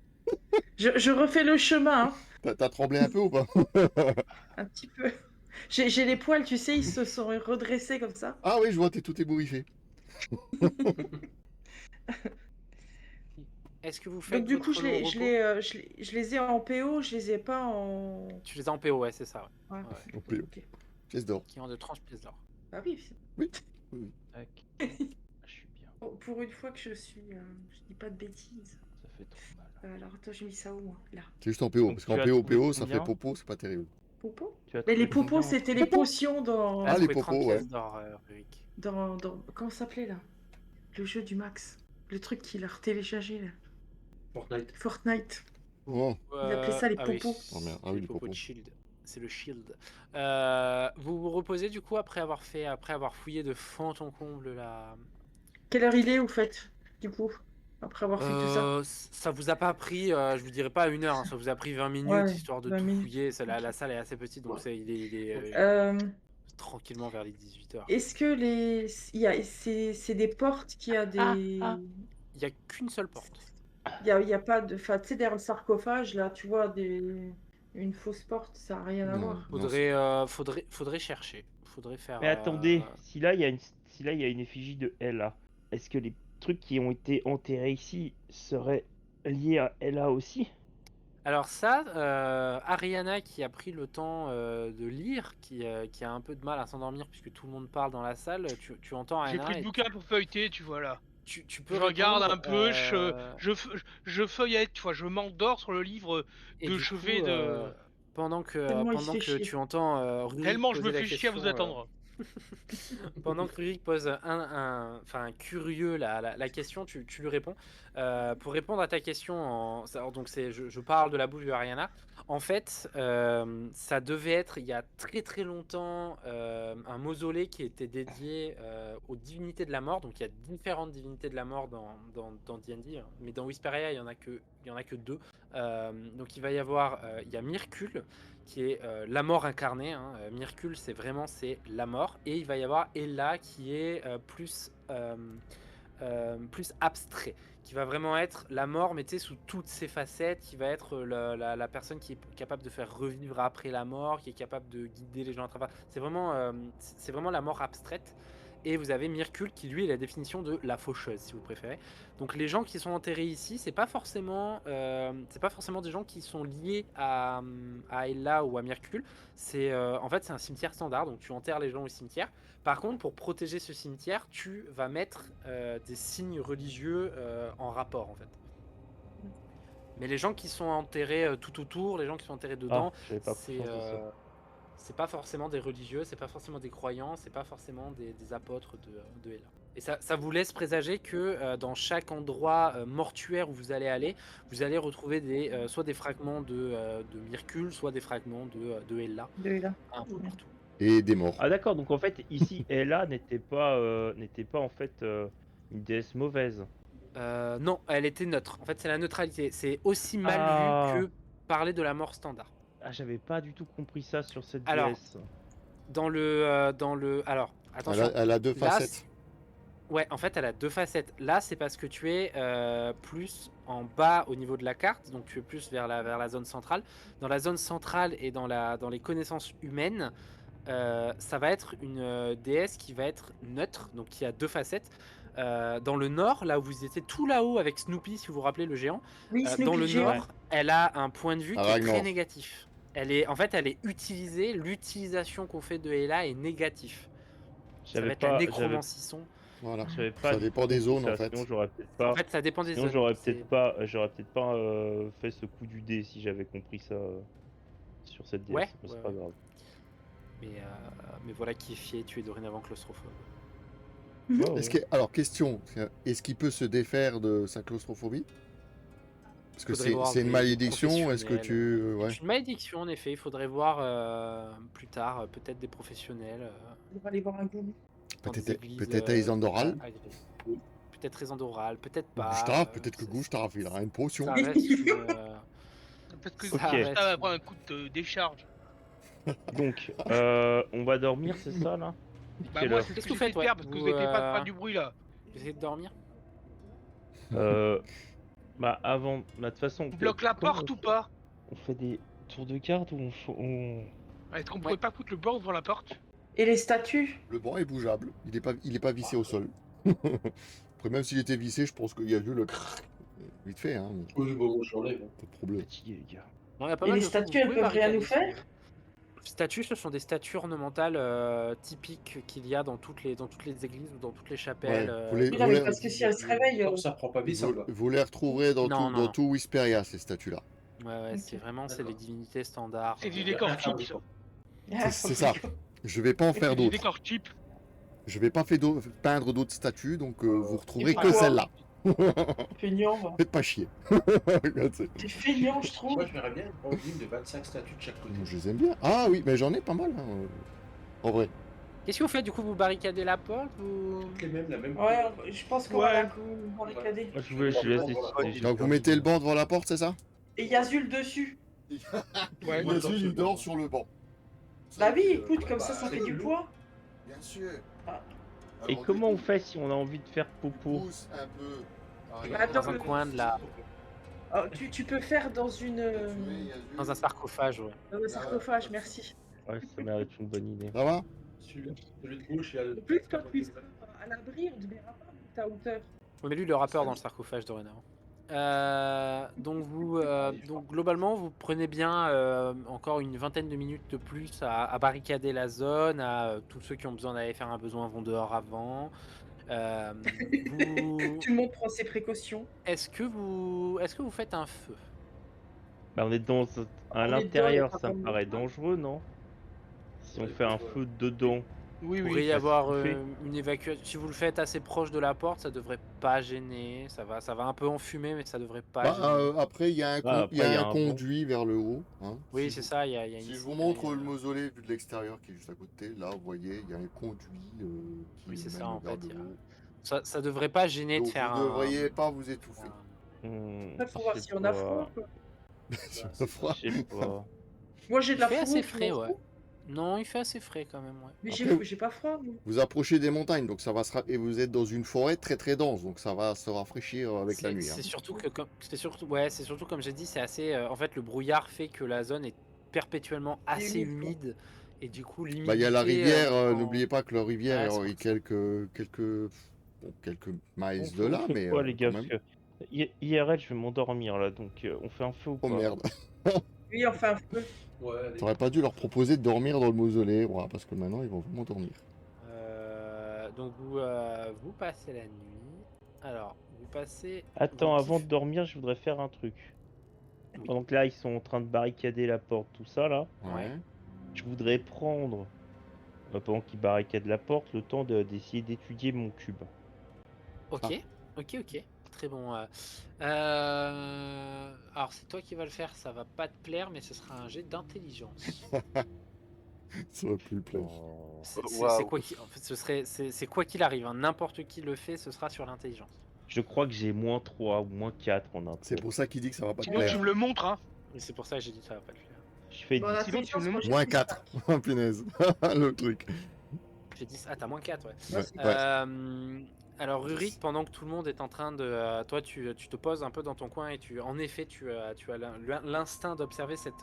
Je refais le chemin, hein, T'as tremblé un peu ou pas? un petit peu. J'ai les poils, tu sais, ils se sont redressés comme ça. Ah oui, je vois, t'es tout ébouriffé. Est-ce que vous faites Donc du coup, votre long repos? je les ai en PO, je les ai pas en... Tu les as en PO, ouais, c'est ça. Ouais. Ouais. En PO. Ok. Pièce d'or. Qui ont de 30 pièces d'or. Ah oui, Oui. Tac. Je suis bien. pour une fois que je dis pas de bêtises. Ça fait trop mal. Alors attends, j'ai mis ça où, moi? Là. C'est juste en PO, Donc, parce tu qu'en as PO, trouvé ça combien fait popo, c'est pas terrible. Popo? Tu as Mais les trouvé popos, combien en c'était tout? les potions dans... Elle a Ah, les trouvé 30 popos, pièces ouais. d'or, Rurik. dans... Comment ça s'appelait, là? Le jeu du Max. Le truc qu'il a retéléchargé, là. Fortnite. Oh. Ils appelaient ça les Ah oui, popos. Oh merde, ah c'est oui, le les popo popos. de Shield. C'est le Shield. Vous vous reposez du coup après avoir fouillé de fond en comble la... Quelle heure il est, au fait, du coup? Après avoir fait tout ça. Ça vous a pas pris, je vous dirais pas 1 heure, hein, ça vous a pris 20 minutes Ouais, histoire de 20 tout minutes. fouiller. La Ok. salle est assez petite, donc il est tranquillement vers les 18h. Est-ce que c'est des portes qui a des... Il y a qu'une seule porte. Il y a pas de... Enfin, tu sais, derrière le sarcophage, là, tu vois, une fausse porte, ça n'a rien à Non. voir. Faudrait chercher. Faudrait faire. Mais attendez, si là il y a une effigie de Ella, est-ce que les trucs qui ont été enterrés ici seraient liés à Ella aussi? Alors ça, Ariana qui a pris le temps de lire, qui a un peu de mal à s'endormir puisque tout le monde parle dans la salle, tu entends J'ai Ariana pris le et bouquin pour feuilleter, tu vois là. tu peux Je regarde répondre, un peu, je feuillette, tu vois, je m'endors sur le livre et de du chevet coup, de. pendant Tellement il se fait que chier. tu entends Rurik Tellement je poser me la fais chier à vous question, attendre. pendant que Rurik pose enfin curieux la question, tu lui réponds. Pour répondre à ta question, donc je parle de la bouche de Ariana. En fait, ça devait être il y a très très longtemps un mausolée qui était dédié aux divinités de la mort. Donc il y a différentes divinités de la mort dans D&D, hein. Mais dans Whisperia il y en a que 2. Donc il va y avoir il y a Myrkul qui est la mort incarnée, hein. Myrkul c'est la mort, et il va y avoir Ella qui est plus abstrait, qui va vraiment être la mort mais tu sais sous toutes ses facettes, qui va être la personne qui est capable de faire revivre après la mort, qui est capable de guider les gens à travers. C'est vraiment la mort abstraite. et vous avez Myrkul qui lui est la définition de la faucheuse, si vous préférez. Donc les gens qui sont enterrés ici, c'est pas forcément des gens qui sont liés à Ella ou à Myrkul. C'est en fait c'est un cimetière standard, donc tu enterres les gens au cimetière. Par contre, pour protéger ce cimetière, tu vas mettre des signes religieux en rapport en fait. Mais les gens qui sont enterrés tout autour, les gens qui sont enterrés dedans, j'avais pas c'est conscience de ça. c'est pas forcément des religieux, c'est pas forcément des croyants, c'est pas forcément des apôtres de Ella. Et ça vous laisse présager que dans chaque endroit mortuaire où vous allez aller, vous allez retrouver soit des fragments de Myrkul, soit des fragments de Ella, De là. un peu partout. Et des morts. Ah d'accord, donc en fait ici Ella n'était pas en fait une déesse mauvaise. Non, elle était neutre. En fait, c'est la neutralité. C'est aussi mal Ah. vu que parler de la mort standard. Ah, j'avais pas du tout compris ça sur cette Alors, déesse. Alors, attention. Elle a deux Là, facettes. Ouais, en fait, elle a deux facettes. Là, c'est parce que tu es plus en bas au niveau de la carte, donc tu es plus vers la zone centrale. Dans la zone centrale et dans les connaissances humaines, ça va être une déesse qui va être neutre, donc qui a deux facettes. Dans le nord, là où vous étiez tout là-haut avec Snoopy, si vous vous rappelez le géant, Oui, Snoopy dans le géant. nord, elle a un point de vue qui est Ragnar. très négatif. Elle est utilisée, l'utilisation qu'on fait de Ella est négatif. Ça va être la nécromancisson. Voilà. J'avais pas Ça du dépend tout des compris zones ça, en fait. Sinon j'aurais peut-être pas. En fait, ça dépend des Sinon zones. j'aurais C'est- peut-être pas fait ce coup du dé si j'avais compris ça sur cette déesse. Ouais, Mais c'est ouais, pas ouais. grave. Mais voilà qui est fier, tu es dorénavant claustrophobe. Oh, Est-ce que... Alors, question. Est-ce qu'il peut se défaire de sa claustrophobie? Parce que Faudrait voir c'est une des malédiction. Est-ce que tu... professionnels. ouais. C'est une malédiction, en effet. Il faudrait voir plus tard, peut-être des professionnels. On va aller voir un goût. dans des Peut-être églises, peut-être à Isandoral. Peut-être Isandorale, peut-être Ou pas. Gustave, peut-être que Gustave, il aura une potion. Ça reste une, Parce que Ok. ça va prendre un coup de décharge. Donc, on va dormir, c'est ça là Bah Quelle moi heure c'est ce Qu'est-ce que que vous j'essaie faites, de faire ouais parce que Vous, vous n'étiez pas de faire du bruit là. Vous essayez de dormir Bah avant, bah, de toute façon. On bloque la comment porte on ou fait pas? On fait des tours de garde ou on... Est-ce qu'on pourrait pas foutre le banc devant la porte? Et les statues? Le banc est bougeable. Il est pas vissé au sol. Après, même s'il était vissé, je pense qu'il y a vu le... Vite fait, hein. Oui, bon, je l'enlève. Pas de problème. fatigué les gars. Non, il y a pas Et mal les de trucs, statues, vous elles pouvez peuvent rien nous barricader faire? ces statues, ce sont des statues ornementales typiques qu'il y a dans toutes les églises ou dans toutes les chapelles. Ouais, vous les- Oui, non, mais parce que si elles se réveillent, Comme ça prend pas vie, ça Vous, va. vous les retrouverez dans Non, tout, non. dans tout Whisperia, ces statues-là. Ouais, Ok. c'est vraiment c'est les D'accord. divinités standards. C'est du Il y a décor rien à faire cheap. dedans. C'est ça. Je vais pas en faire C'est du d'autres. décor cheap. Je vais pas peindre d'autres statues, donc vous retrouverez que pourquoi celle-là. Feignant, va. Faites pas chier. C'est feignant, je trouve. Moi, je verrais bien une ligne de 25 statues de chaque côté. Je les aime bien. Ah oui, mais j'en ai pas mal. Hein. En vrai. Qu'est-ce que vous faites du coup? Vous barricadez la porte ou... Toutes les mêmes, la même Ouais, couleur. je pense qu'on Ouais. va la barricader. Moi je laisse décider. Donc vous mettez le banc devant la porte, c'est ça? Et il y a Zul dessus. Ouais. Yazul, il dort sur le banc. Bah oui, écoute, comme ça fait du poids. Bien sûr. Ah. Et comment on fait si on a envie de faire popo? Pousse un peu. Bah, attends, Dans un coin de la... Oh, tu peux faire dans une... Dans un sarcophage, ouais. dans un sarcophage, merci. Ouais, ça m'a l'air une bonne idée. Ça va? Celui de gauche, il y a le. En plus, quand tu seras à l'abri, on te verra pas vu ta hauteur. On a lu le rappeur dans le sarcophage dorénavant. Donc globalement, vous prenez bien encore une vingtaine de minutes de plus à barricader la zone. Tous ceux qui ont besoin d'aller faire un besoin vont dehors avant. Tout le monde prend ses précautions. Est-ce que vous faites un feu? Bah, on est On à est l'intérieur, dedans, ça me il y a pas paraît de mal. dangereux, non? Si on Ouais, fait un ouais. feu dedans. Oui, Il oui. pourrait y ça avoir se fait. une évacuation. Si vous le faites assez proche de la porte, ça devrait pas gêner. Ça va un peu enfumer, mais ça devrait pas Bah, gêner. après, il y a un, Ah, il y a après, il y a un un conduit vers le haut. Hein. Oui, Si c'est vous- ça. Il y a une Si je issue, vous il montre y a- le mausolée vu de l'extérieur qui est juste à côté, là, vous voyez, il y a un conduit qui Oui, c'est mène ça, en vers fait, le il y a- haut. Ça devrait pas gêner de Donc faire vous ne devriez pas vous étouffer. Après, faut voir si on a froid, quoi. Si on a froid. Je sais pas. Moi, j'ai de Il la fait fourrure, assez je frais, m'en ouais. fous. Non, il fait assez frais quand même, ouais. Mais Après, j'ai pas froid, moi. Vous approchez des montagnes, donc ça va et vous êtes dans une forêt très très dense, donc ça va se rafraîchir avec la nuit. C'est hein. surtout que c'est surtout comme j'ai dit, c'est assez. En fait, le brouillard fait que la zone est perpétuellement assez humide, quoi. humide Et du coup, Bah, il y a la l'humidité, rivière, en- n'oubliez pas que la rivière Ouais, c'est est pour ça. quelques miles de On là, fait mais quoi, les quand gars? Parce même. que IRL, je vais m'endormir là, donc on fait un feu ou Oh pas? merde. Oui, enfin un feu. Ouais, allez. T'aurais pas dû leur proposer de dormir dans le mausolée, ouais, parce que maintenant ils vont vraiment dormir. Donc vous passez la nuit. Alors, vous passez. Attends, vous avant de kiffez- dormir, je voudrais faire un truc. Oui. Pendant que là, ils sont en train de barricader la porte, tout ça là, Ouais. Ouais. je voudrais prendre, pendant qu'ils barricadent la porte, le temps d'essayer d'étudier mon cube. Ok, Ah. ok. Très bon. Alors, c'est toi qui vas le faire, ça va pas te plaire, mais ce sera un jet d'intelligence. Ça aurait pu le plaire. Oh. C'est Waouh. quoi qui... En fait, c'est quoi qu'il arrive, hein. N'importe qui le fait, ce sera sur l'intelligence. Je crois que j'ai -3 ou -4 en intro. C'est pour ça qu'il dit que ça va pas te Sinon, tu plaire. me le montres, hein. Et c'est pour ça que j'ai dit que ça va pas le faire. Je fais Bon, 10. Sinon, tu me le l'intelligence, moi, j'ai Moins plus 4. Oh, punaise. Le truc. J'ai dit... Ah, t'as -4, ouais. Moi, Ouais, c'est- ouais. Alors Rurik, pendant que tout le monde est en train de... toi, tu te poses un peu dans ton coin et en effet, tu as l'instinct d'observer cette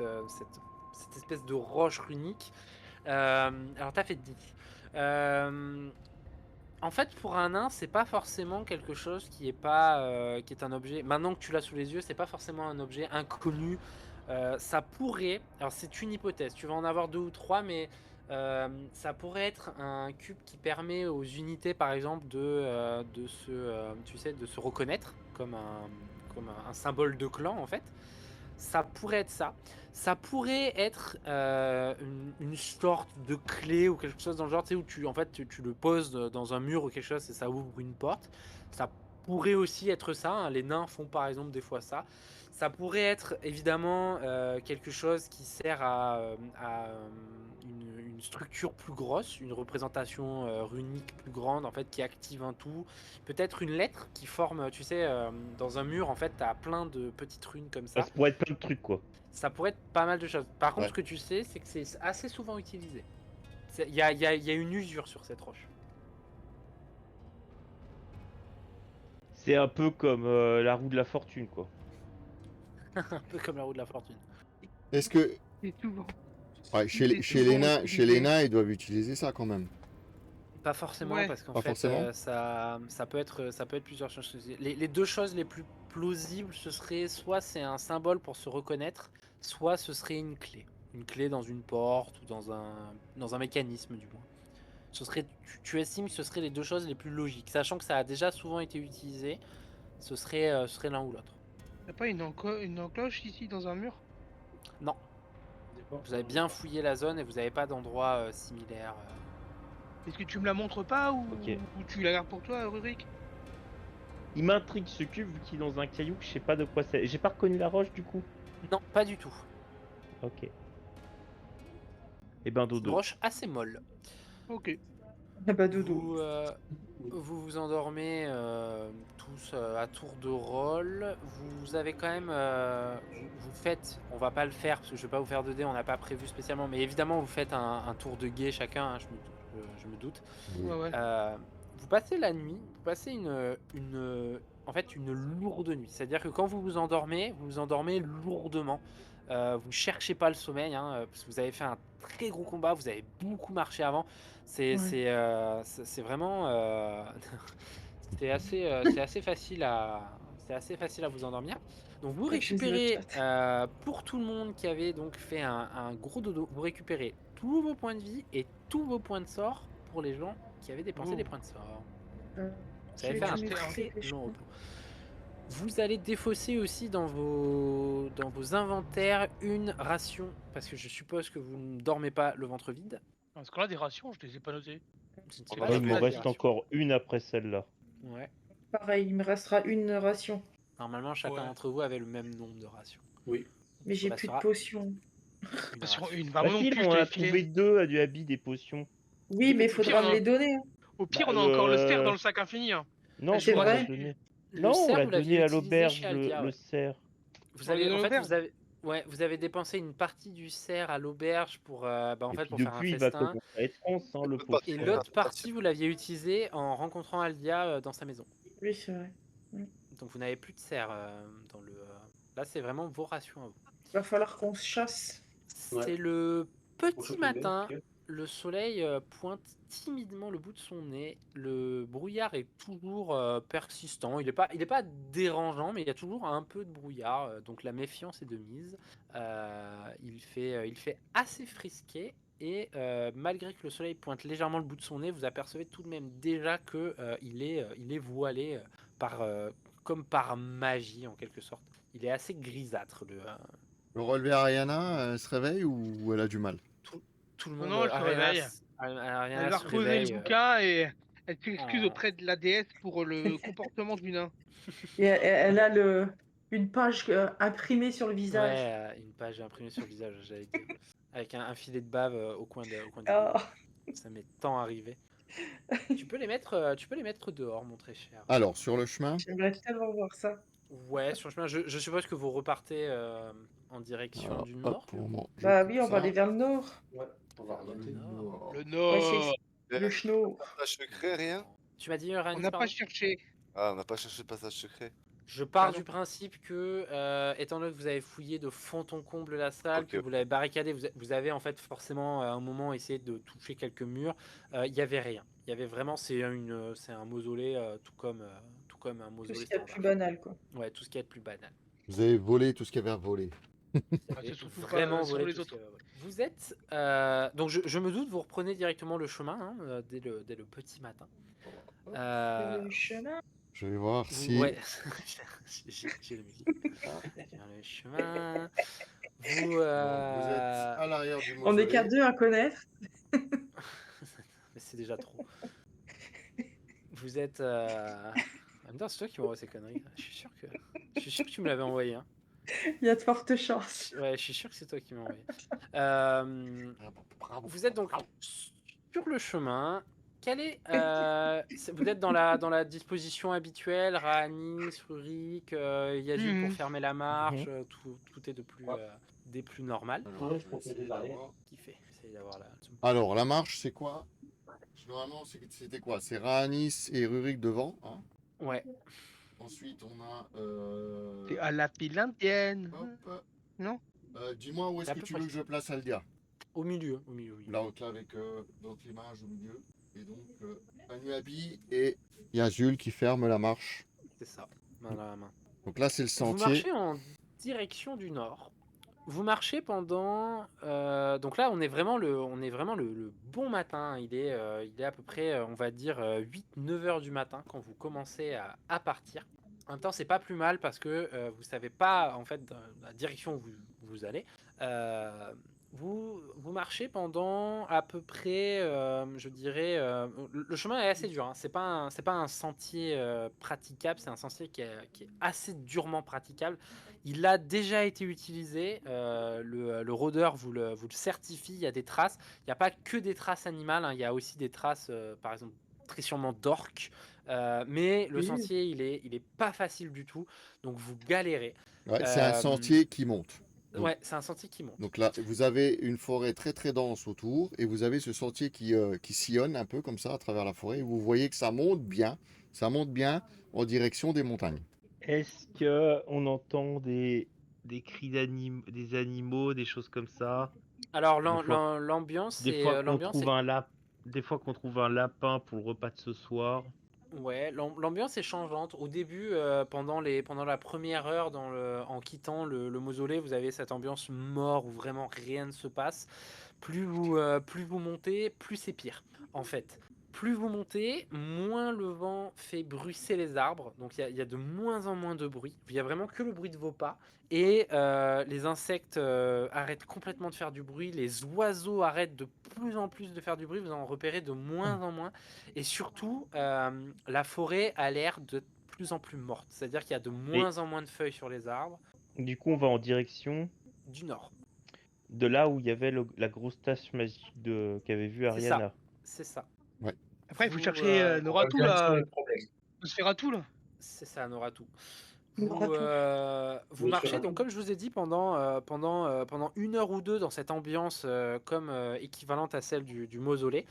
espèce de roche runique. Alors t'as fait 10. En fait, pour un nain, c'est pas forcément quelque chose qui est pas, qui est un objet. Maintenant que tu l'as sous les yeux, c'est pas forcément un objet inconnu. Ça pourrait. Alors c'est une hypothèse. Tu vas en avoir 2 ou 3, mais ça pourrait être un cube qui permet aux unités, par exemple, tu sais, de se reconnaître comme un symbole de clan, en fait. Ça pourrait être ça. Ça pourrait être une sorte de clé ou quelque chose dans le genre, tu sais, où tu le poses dans un mur ou quelque chose et ça ouvre une porte. Ça pourrait aussi être ça, hein. Les nains font par exemple des fois ça. Ça pourrait être évidemment quelque chose qui sert à une structure plus grosse, une représentation runique plus grande en fait qui active un tout. Peut-être une lettre qui forme, tu sais, dans un mur en fait, tu as plein de petites runes comme ça. Ça pourrait être plein de trucs quoi. Ça pourrait être pas mal de choses. Par contre, Ouais. ce que tu sais, c'est que c'est assez souvent utilisé. Il y a une usure sur cette roche. C'est un peu comme la roue de la fortune quoi. Un peu comme la roue de la fortune. Est-ce que. C'est souvent. Ouais, chez les nains, ils doivent utiliser ça quand même. Pas forcément, Ouais. parce qu'en Pas fait, forcément. ça peut être plusieurs choses. Les deux choses les plus plausibles, ce serait soit c'est un symbole pour se reconnaître, soit ce serait une clé. Une clé dans une porte ou dans un mécanisme du moins. Tu estimes que ce serait les deux choses les plus logiques, sachant que ça a déjà souvent été utilisé, ce serait l'un ou l'autre. Y'a pas une encoche ici dans un mur? Non, vous avez bien fouillé la zone et vous n'avez pas d'endroit similaire. Est-ce que tu me la montres pas ou, Ok. ou tu la gardes pour toi, Rurik? Il m'intrigue ce cube vu qu'il est dans un caillou, je sais pas de quoi c'est. J'ai pas reconnu la roche du coup. Non, pas du tout. Ok. Et ben Une dodo. roche assez molle. Ok. Ah bah dodo. Vous endormez tous à tour de rôle. Vous avez quand même, vous faites, on va pas le faire parce que je vais pas vous faire de dés, on n'a pas prévu spécialement, mais évidemment vous faites un tour de guet chacun, hein, je me doute. Ouais, ouais. Vous passez la nuit, vous passez en fait une lourde nuit. C'est-à-dire que quand vous vous endormez lourdement. Vous cherchez pas le sommeil, hein, parce que vous avez fait un très gros combat, vous avez beaucoup marché avant. C'est vraiment c'est assez facile à vous endormir. Donc vous Ouais, je lisais le récupérez chat. pour tout le monde qui avait donc fait un gros dodo, vous récupérez tous vos points de vie et tous vos points de sort pour les gens qui avaient dépensé Oh. des points de sort. Euh, Vous avez je fait un vais très maîtriser les long choses. repos. Vous allez défausser aussi dans vos inventaires une ration, parce que je suppose que vous ne dormez pas le ventre vide. Parce qu'on a des rations, je les ai pas notées. Je ne sais On pas en Moi, a il si me vous avez reste des rations. encore une après celle-là. Ouais. Pareil, il me restera une ration. Normalement, chacun Ouais. d'entre vous avait le même nombre de rations. Oui. Mais j'ai Bah, plus de sera- potions. Une Ration ration. une. Bah, Bah moi non si, plus, on je en te a l'ai filé. trouvé 2 à du habit des potions. Oui, mais il faudra on me a- les donner. Hein. Au pire, Bah, on a encore le cerf dans le sac infini. Hein. Non, C'est ça, on l'a vrai donné. Le Non, on cerf, l'a vous l'aviez donné à utilisé l'auberge, chez Aldia, le ouais. cerf. Vous On l'a avez, donné en à fait, l'auberge. vous avez dépensé une partie du cerf à l'auberge pour, Et puis pour faire un depuis, il va festin. commencer à être France, hein, le Pas pauvre Et cerf. l'autre partie, vous l'aviez utilisée en rencontrant Aldia dans sa maison. Oui, c'est vrai. Donc vous n'avez plus de cerf Là, c'est vraiment vos rations à vous. Va falloir qu'on se chasse. Ouais. C'est le Petit matin, le soleil pointe timidement le bout de son nez. Le brouillard est toujours persistant. Il est pas dérangeant, mais il y a toujours un peu de brouillard. Donc la méfiance est de mise. Il fait assez frisqué. Et malgré que le soleil pointe légèrement le bout de son nez, vous apercevez tout de même déjà que il est voilé comme par magie en quelque sorte. Il est assez grisâtre. Le relevé Ariana se réveille ou elle a du mal? Tout le Non, monde non, elle se réveille. Ariana Elle va se reposer réveille. le bouquin et elle s'excuse Oh. auprès de la déesse pour le comportement du nain. Et elle a une page imprimée sur le visage. Ouais, une page imprimée sur le visage, j'allais dire. Avec un filet de bave au coin du Oh. nez. Ça m'est tant arrivé. Tu peux les mettre dehors, mon très cher. Alors, sur le chemin, J'aimerais tellement voir ça. Ouais, sur le chemin, je suppose que vous repartez en direction alors, du hop, nord. pour le moment, je Bah coupe oui, on va ça. aller vers le nord. Ouais, on va remonter. Nord. Le Ouais, nord. le schno. Passage secret, rien? Tu m'as dit, On Ranis, n'a pas pardon cherché. Ah, on n'a pas cherché le passage secret. Je pars Ah non. du principe que, étant donné que vous avez fouillé de fond en comble la salle, Ok. que vous l'avez barricadé, vous avez en fait forcément à un moment essayé de toucher quelques murs. Il n'y avait rien. Il y avait vraiment, c'est un mausolée tout comme un Tout mausolée ce qu'il y a de plus standard. banal, quoi. Ouais, tout ce qui est de plus banal. Vous avez volé tout ce qu'il y avait à voler. Vous Ah, avez c'est surtout pas vraiment sur volé les tout ce autres. qu'il y avait à voler. Vous êtes donc je me doute, vous reprenez directement le chemin hein, dès le petit matin. Le chemin. Je vais voir si... Ouais, j'ai la musique. Sur le chemin. Vous, Bon, vous êtes à l'arrière du On n'est qu'à mausolée. 2 à connaître. Mais c'est déjà trop. Vous êtes. En même temps, c'est toi qui m'envoie ces conneries. Je suis sûr que tu me l'avais envoyé. Hein. Il y a de fortes chances. Ouais, je suis sûr que c'est toi qui m'as envoyé. Vous êtes donc sur le chemin. Quel est, vous êtes dans la disposition habituelle, Rani, Rurik, Yazul pour Mhm. fermer la marche, tout est des plus normal. Ouais, je pense que c'est des arrêts. Qui fait essayer d'avoir la. Alors, la marche, c'est quoi? Normalement, c'était quoi? C'est Raanis et Rurik devant. Hein. Ouais. Ensuite, on a... C'est à la file indienne. hop. Non? Dis-moi où est-ce C'est à que peu tu près veux que je place Aldia? Au milieu. Là, avec donc l'image au milieu. Et donc, Anuabi et Yazul qui ferment la marche. C'est ça, main dans la main. Donc là, c'est le Vous sentier. marchez en direction du nord. Vous marchez pendant. Donc là, on est vraiment le bon matin. Il est à peu près, on va dire, 8-9 heures du matin quand vous commencez à partir. En même temps, c'est pas plus mal parce que vous savez pas en fait dans la direction où vous allez. Vous marchez pendant à peu près, je dirais, le chemin est assez dur. Hein. C'est pas un sentier praticable, c'est un sentier qui est assez durement praticable. Il a déjà été utilisé. Le rôdeur vous le certifie. Il y a des traces. Il n'y a pas que des traces animales. Hein. Il y a aussi des traces, par exemple, très sûrement d'orques. Mais le sentier, il est pas facile du tout. Donc vous galérez. Ouais, c'est un sentier qui monte. Donc, ouais, c'est un sentier qui monte. Donc là, vous avez une forêt très très dense autour et vous avez ce sentier qui sillonne un peu comme ça à travers la forêt. Et vous voyez que ça monte bien en direction des montagnes. Est-ce que on entend des cris des animaux, des choses comme ça? Alors Des fois- l'ambiance, Des c'est fois qu'on l'ambiance, trouve des fois qu'on trouve un lapin pour le repas de ce soir. ouais, l'ambiance est changeante. Au début, pendant la première heure en quittant le mausolée, vous avez cette ambiance mort où vraiment rien ne se passe. Plus vous montez, plus c'est pire. En fait, plus vous montez, moins le vent fait bruisser les arbres. Donc il y a de moins en moins de bruit. Il y a vraiment que le bruit de vos pas. Et les insectes arrêtent complètement de faire du bruit. Les oiseaux arrêtent de plus en plus de faire du bruit. Vous en repérez de moins en moins. Et surtout, la forêt a l'air de plus en plus morte. C'est-à-dire qu'il y a de moins en moins de feuilles sur les arbres. Du coup, on va en direction Du nord. de là où il y avait la grosse tache magique qu'avait vu C'est ça. Ariana. C'est ça. Après, il faut Vous, chercher Noratou là. Le problème. Nosferatu là. C'est ça, Noratou. Vous Oui, marchez, Noratou. donc comme je vous ai dit, pendant 1 heure ou deux dans cette ambiance comme équivalente à celle du mausolée.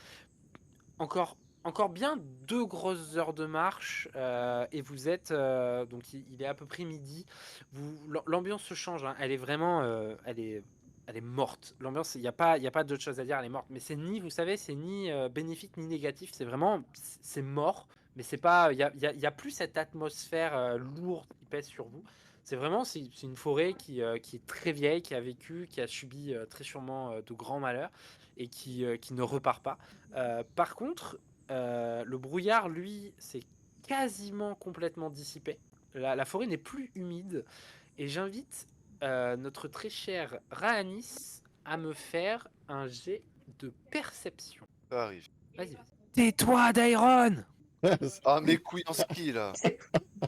Encore bien 2 grosses heures de marche et vous êtes donc il est à peu près midi. L'ambiance se change. Hein. Elle est vraiment, elle est elle est morte. L'ambiance, il n'y a pas d'autre chose à dire, elle est morte. Mais c'est ni, vous savez, c'est ni bénéfique ni négatif. C'est vraiment, c'est mort. Mais c'est pas, il y a plus cette atmosphère lourde qui pèse sur vous. C'est vraiment, c'est une forêt qui est très vieille, qui a vécu, qui a subi très sûrement de grands malheurs et qui ne repart pas. Par contre, le brouillard, lui, c'est quasiment complètement dissipé. La forêt n'est plus humide. Et j'invite notre très cher Raanis à me faire un jet de perception. Ça arrive. Vas-y, vas-y. Tais-toi, Dairon! Ah, mes couilles en ski, là.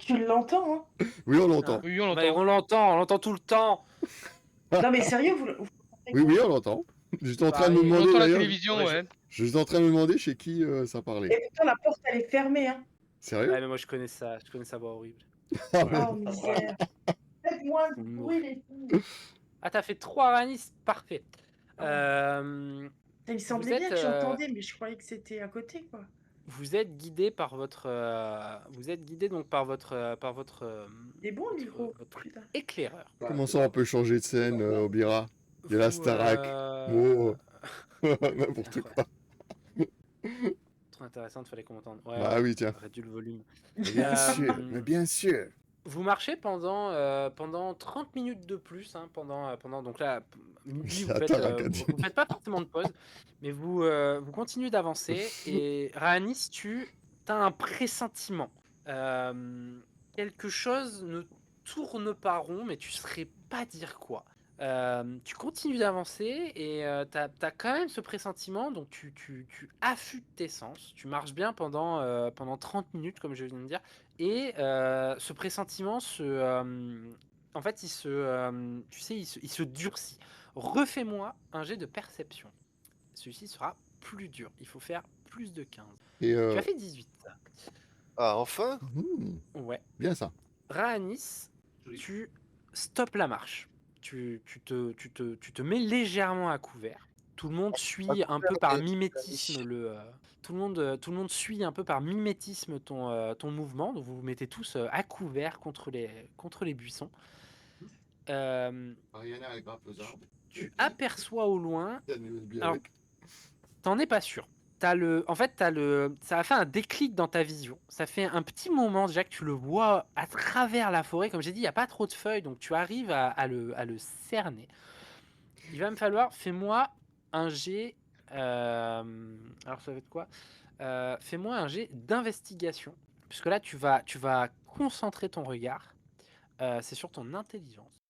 Tu l'entends, hein? Oui, on l'entend. Oui, on Mais l'entend. on l'entend tout le temps. Non, mais sérieux, Oui, oui, on l'entend. J'étais en train de me Pareil, On demander entend la d'ailleurs. télévision, Ouais, ouais. J'étais en train de me demander chez qui ça parlait. Et pourtant, la porte, elle est fermée, hein. Sérieux? Ouais, mais moi je connais sa voix horrible. Ah, ouais. Oh, misère. Faites-moi Faut le mourir. bruit, les filles. Ah, t'as fait 3 Raanis, parfait. Euh, Il me semblait Vous bien êtes, que j'entendais, mais je croyais que c'était à côté, quoi. vous êtes guidé par votre, vous êtes guidé donc par votre, Il est bon, le micro. votre Putain. éclaireur. Comment ça, on peut changer de scène, Obira? Il y a la Vous, Starac. Oh. N'importe quoi. Trop intéressant, il fallait qu'on m'entende. Ouais, Bah oui, tiens. réduit le volume. Mais bien Euh, sûr, mais bien sûr. Vous marchez pendant 30 minutes de plus, hein, pendant donc là, midi, vous Attends, faites, Acadie. vous faites pas forcément de pause, mais vous continuez d'avancer. Et Raanis, tu as un pressentiment. Quelque chose ne tourne pas rond, mais tu saurais pas dire quoi. Tu continues d'avancer et tu as quand même ce pressentiment, donc tu affûtes tes sens, tu marches bien pendant 30 minutes, comme je viens de dire, et ce pressentiment en fait, tu sais, il se durcit. Refais-moi un jet de perception. Celui-ci sera plus dur. Il faut faire plus de 15. Et Tu as fait 18. Ah, enfin? Ouais. bien ça. Raanis, tu stoppes la marche. Tu te mets légèrement à couvert. Tout le monde suit un peu par mimétisme tout le monde suit un peu par mimétisme ton mouvement. Donc vous vous mettez tous à couvert contre les buissons. Tu aperçois au loin. Alors, t'en es pas sûr. Ça a fait un déclic dans ta vision. Ça fait un petit moment déjà que tu le vois à travers la forêt. Comme j'ai dit, il n'y a pas trop de feuilles, donc tu arrives à le cerner. Il va me falloir, fais-moi un jet. Alors ça va être quoi? Fais-moi un jet d'investigation. Puisque là, tu vas concentrer ton regard. C'est sur ton intelligence.